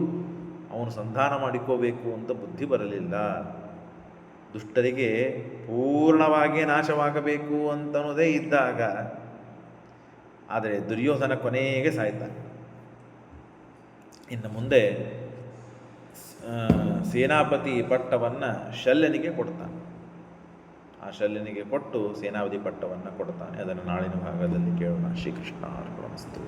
ಅವನು ಸಂಧಾನ ಮಾಡಿಕೋಬೇಕು ಅಂತ ಬುದ್ಧಿ ಬರಲಿಲ್ಲ. ದುಷ್ಟರಿಗೆ ಪೂರ್ಣವಾಗಿ ನಾಶವಾಗಬೇಕು ಅಂತನ್ನೋದೇ ಇದ್ದಾಗ, ಆದರೆ ದುರ್ಯೋಧನ ಕೊನೆಗೆ ಸಾಯ್ತಾನೆ. ಇನ್ನು ಮುಂದೆ ಸೇನಾಪತಿ ಪಟ್ಟವನ್ನು ಶಲ್ಯನಿಗೆ ಕೊಡ್ತಾನೆ. ಆ ಶಲ್ಯನಿಗೆ ಕೊಟ್ಟು ಸೇನಾಪತಿ ಪಟ್ಟವನ್ನು ಕೊಡ್ತಾನೆ. ಅದನ್ನು ನಾಳಿನ ಭಾಗದಲ್ಲಿ ಕೇಳೋಣ. ಶ್ರೀಕೃಷ್ಣ ಅರ್ಪಣಮಸ್ತು.